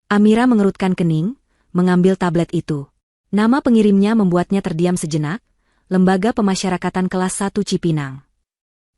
Amira mengerutkan kening, mengambil tablet itu. Nama pengirimnya membuatnya terdiam sejenak, Lembaga Pemasyarakatan Kelas 1 Cipinang.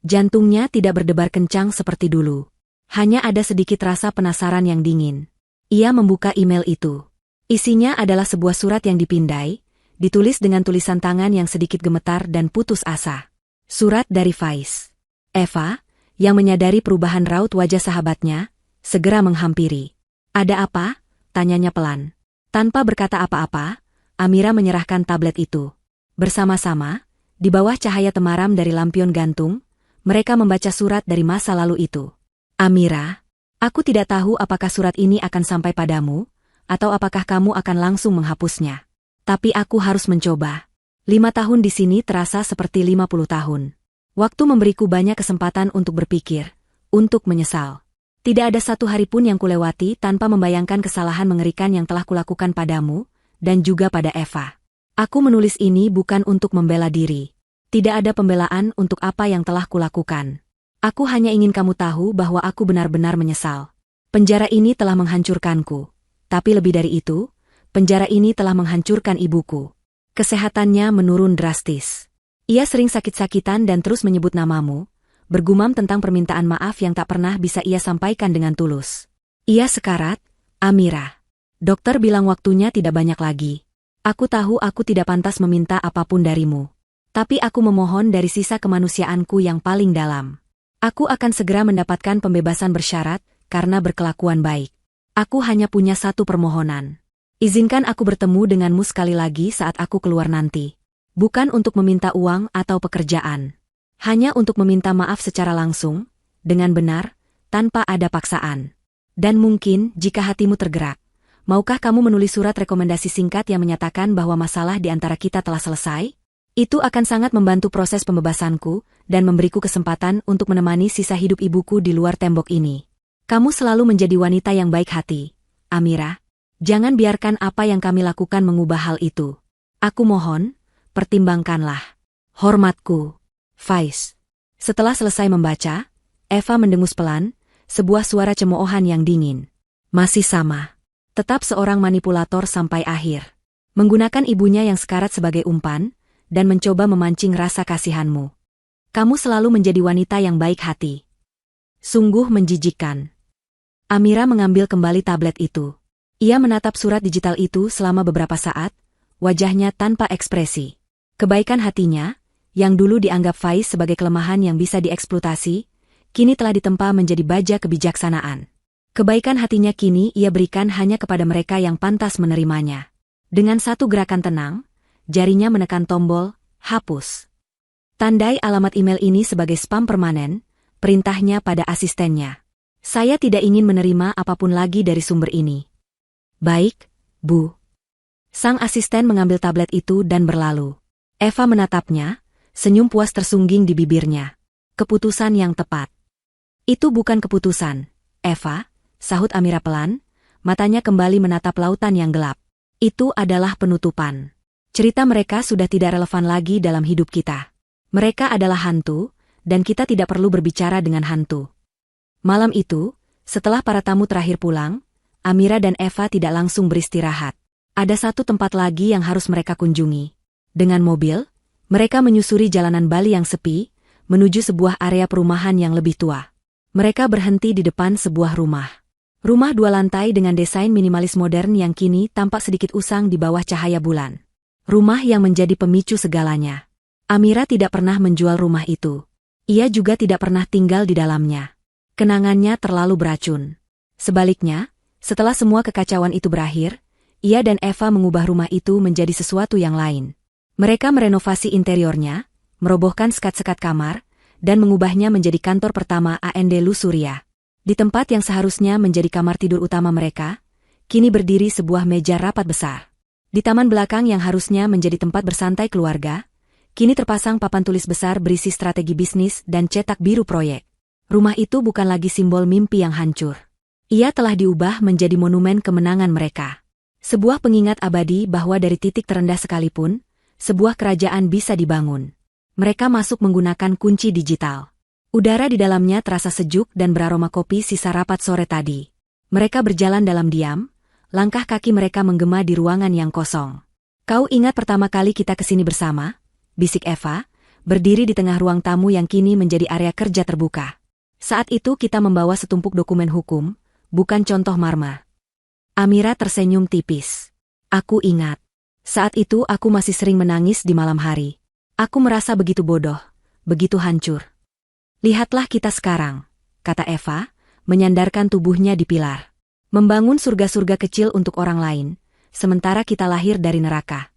Jantungnya tidak berdebar kencang seperti dulu. Hanya ada sedikit rasa penasaran yang dingin. Ia membuka email itu. Isinya adalah sebuah surat yang dipindai, ditulis dengan tulisan tangan yang sedikit gemetar dan putus asa. Surat dari Faiz. Eva, yang menyadari perubahan raut wajah sahabatnya, segera menghampiri. Ada apa? Tanyanya pelan. Tanpa berkata apa-apa, Amira menyerahkan tablet itu. Bersama-sama, di bawah cahaya temaram dari lampion gantung, mereka membaca surat dari masa lalu itu. Amira, aku tidak tahu apakah surat ini akan sampai padamu, atau apakah kamu akan langsung menghapusnya. Tapi aku harus mencoba. 5 tahun di sini terasa seperti 50 tahun. Waktu memberiku banyak kesempatan untuk berpikir, untuk menyesal. Tidak ada satu hari pun yang kulewati tanpa membayangkan kesalahan mengerikan yang telah kulakukan padamu, dan juga pada Eva. Aku menulis ini bukan untuk membela diri. Tidak ada pembelaan untuk apa yang telah kulakukan. Aku hanya ingin kamu tahu bahwa aku benar-benar menyesal. Penjara ini telah menghancurkanku. Tapi lebih dari itu, penjara ini telah menghancurkan ibuku. Kesehatannya menurun drastis. Ia sering sakit-sakitan dan terus menyebut namamu, bergumam tentang permintaan maaf yang tak pernah bisa ia sampaikan dengan tulus. Ia sekarat, Amira. Dokter bilang waktunya tidak banyak lagi. Aku tahu aku tidak pantas meminta apapun darimu. Tapi aku memohon dari sisa kemanusiaanku yang paling dalam. Aku akan segera mendapatkan pembebasan bersyarat karena berkelakuan baik. Aku hanya punya satu permohonan. Izinkan aku bertemu denganmu sekali lagi saat aku keluar nanti. Bukan untuk meminta uang atau pekerjaan. Hanya untuk meminta maaf secara langsung, dengan benar, tanpa ada paksaan. Dan mungkin, jika hatimu tergerak, maukah kamu menulis surat rekomendasi singkat yang menyatakan bahwa masalah di antara kita telah selesai? Itu akan sangat membantu proses pembebasanku dan memberiku kesempatan untuk menemani sisa hidup ibuku di luar tembok ini. Kamu selalu menjadi wanita yang baik hati, Amira. Jangan biarkan apa yang kami lakukan mengubah hal itu. Aku mohon, pertimbangkanlah. Hormatku, Faiz. Setelah selesai membaca, Eva mendengus pelan, sebuah suara cemoohan yang dingin. Masih sama. Tetap seorang manipulator sampai akhir. Menggunakan ibunya yang sekarat sebagai umpan, dan mencoba memancing rasa kasihanmu. Kamu selalu menjadi wanita yang baik hati. Sungguh menjijikkan. Amira mengambil kembali tablet itu. Ia menatap surat digital itu selama beberapa saat, wajahnya tanpa ekspresi. Kebaikan hatinya, yang dulu dianggap Faiz sebagai kelemahan yang bisa dieksploitasi, kini telah ditempa menjadi baja kebijaksanaan. Kebaikan hatinya kini ia berikan hanya kepada mereka yang pantas menerimanya. Dengan satu gerakan tenang, jarinya menekan tombol, hapus. Tandai alamat email ini sebagai spam permanen, perintahnya pada asistennya. Saya tidak ingin menerima apapun lagi dari sumber ini. Baik, Bu. Sang asisten mengambil tablet itu dan berlalu. Eva menatapnya, senyum puas tersungging di bibirnya. Keputusan yang tepat. Itu bukan keputusan, Eva, sahut Amira pelan, matanya kembali menatap lautan yang gelap. Itu adalah penutupan. Cerita mereka sudah tidak relevan lagi dalam hidup kita. Mereka adalah hantu, dan kita tidak perlu berbicara dengan hantu. Malam itu, setelah para tamu terakhir pulang, Amira dan Eva tidak langsung beristirahat. Ada satu tempat lagi yang harus mereka kunjungi. Dengan mobil, mereka menyusuri jalanan Bali yang sepi, menuju sebuah area perumahan yang lebih tua. Mereka berhenti di depan sebuah rumah. Rumah 2 lantai dengan desain minimalis modern yang kini tampak sedikit usang di bawah cahaya bulan. Rumah yang menjadi pemicu segalanya. Amira tidak pernah menjual rumah itu. Ia juga tidak pernah tinggal di dalamnya. Kenangannya terlalu beracun. Sebaliknya, setelah semua kekacauan itu berakhir, ia dan Eva mengubah rumah itu menjadi sesuatu yang lain. Mereka merenovasi interiornya, merobohkan sekat-sekat kamar, dan mengubahnya menjadi kantor pertama A&D Lusuria. Di tempat yang seharusnya menjadi kamar tidur utama mereka, kini berdiri sebuah meja rapat besar. Di taman belakang yang harusnya menjadi tempat bersantai keluarga, kini terpasang papan tulis besar berisi strategi bisnis dan cetak biru proyek. Rumah itu bukan lagi simbol mimpi yang hancur. Ia telah diubah menjadi monumen kemenangan mereka. Sebuah pengingat abadi bahwa dari titik terendah sekalipun, sebuah kerajaan bisa dibangun. Mereka masuk menggunakan kunci digital. Udara di dalamnya terasa sejuk dan beraroma kopi sisa rapat sore tadi. Mereka berjalan dalam diam, langkah kaki mereka menggema di ruangan yang kosong. Kau ingat pertama kali kita kesini bersama? Bisik Eva, berdiri di tengah ruang tamu yang kini menjadi area kerja terbuka. Saat itu kita membawa setumpuk dokumen hukum, bukan contoh marmer. Amira tersenyum tipis. Aku ingat. Saat itu aku masih sering menangis di malam hari. Aku merasa begitu bodoh, begitu hancur. Lihatlah kita sekarang, kata Eva, menyandarkan tubuhnya di pilar. Membangun surga-surga kecil untuk orang lain, sementara kita lahir dari neraka.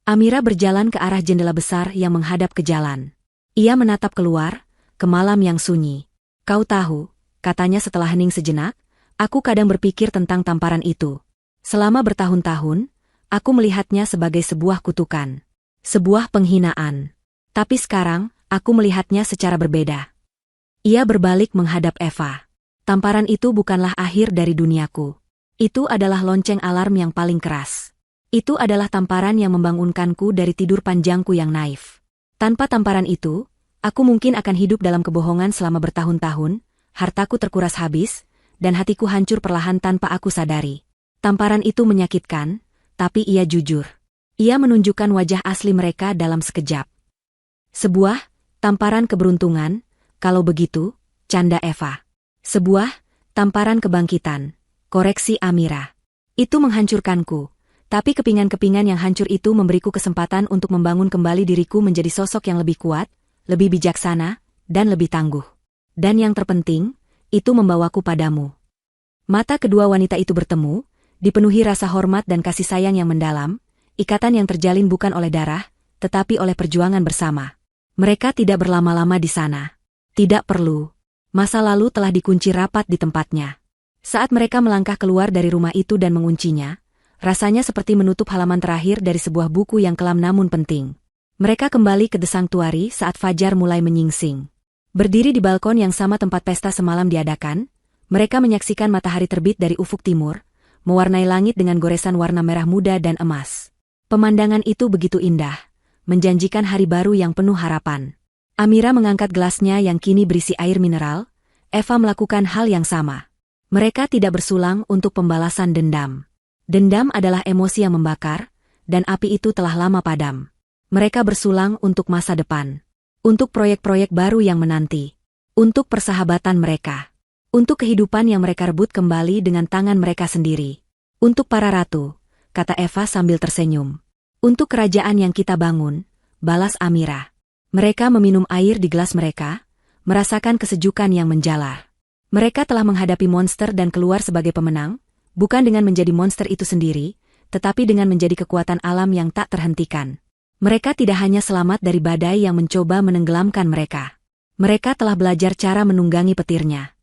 Amira berjalan ke arah jendela besar yang menghadap ke jalan. Ia menatap keluar, ke malam yang sunyi. Kau tahu, katanya setelah hening sejenak, aku kadang berpikir tentang tamparan itu. Selama bertahun-tahun, aku melihatnya sebagai sebuah kutukan. Sebuah penghinaan. Tapi sekarang, aku melihatnya secara berbeda. Ia berbalik menghadap Eva. Tamparan itu bukanlah akhir dari duniaku. Itu adalah lonceng alarm yang paling keras. Itu adalah tamparan yang membangunkanku dari tidur panjangku yang naif. Tanpa tamparan itu, aku mungkin akan hidup dalam kebohongan selama bertahun-tahun, hartaku terkuras habis, dan hatiku hancur perlahan tanpa aku sadari. Tamparan itu menyakitkan, tapi ia jujur. Ia menunjukkan wajah asli mereka dalam sekejap. Sebuah tamparan keberuntungan, kalau begitu, canda Eva. Sebuah tamparan kebangkitan, koreksi Amira. Itu menghancurkanku, tapi kepingan-kepingan yang hancur itu memberiku kesempatan untuk membangun kembali diriku menjadi sosok yang lebih kuat, lebih bijaksana, dan lebih tangguh. Dan yang terpenting, itu membawaku padamu. Mata kedua wanita itu bertemu, dipenuhi rasa hormat dan kasih sayang yang mendalam, ikatan yang terjalin bukan oleh darah, tetapi oleh perjuangan bersama. Mereka tidak berlama-lama di sana. Tidak perlu. Masa lalu telah dikunci rapat di tempatnya. Saat mereka melangkah keluar dari rumah itu dan menguncinya, rasanya seperti menutup halaman terakhir dari sebuah buku yang kelam namun penting. Mereka kembali ke The Sanctuary saat fajar mulai menyingsing. Berdiri di balkon yang sama tempat pesta semalam diadakan, mereka menyaksikan matahari terbit dari ufuk timur, mewarnai langit dengan goresan warna merah muda dan emas. Pemandangan itu begitu indah, menjanjikan hari baru yang penuh harapan. Amira mengangkat gelasnya yang kini berisi air mineral, Eva melakukan hal yang sama. Mereka tidak bersulang untuk pembalasan dendam. Dendam adalah emosi yang membakar, dan api itu telah lama padam. Mereka bersulang untuk masa depan. Untuk proyek-proyek baru yang menanti. Untuk persahabatan mereka. Untuk kehidupan yang mereka rebut kembali dengan tangan mereka sendiri. Untuk para ratu, kata Eva sambil tersenyum. Untuk kerajaan yang kita bangun, balas Amira. Mereka meminum air di gelas mereka, merasakan kesejukan yang menjalar. Mereka telah menghadapi monster dan keluar sebagai pemenang, bukan dengan menjadi monster itu sendiri, tetapi dengan menjadi kekuatan alam yang tak terhentikan. Mereka tidak hanya selamat dari badai yang mencoba menenggelamkan mereka. Mereka telah belajar cara menunggangi petirnya.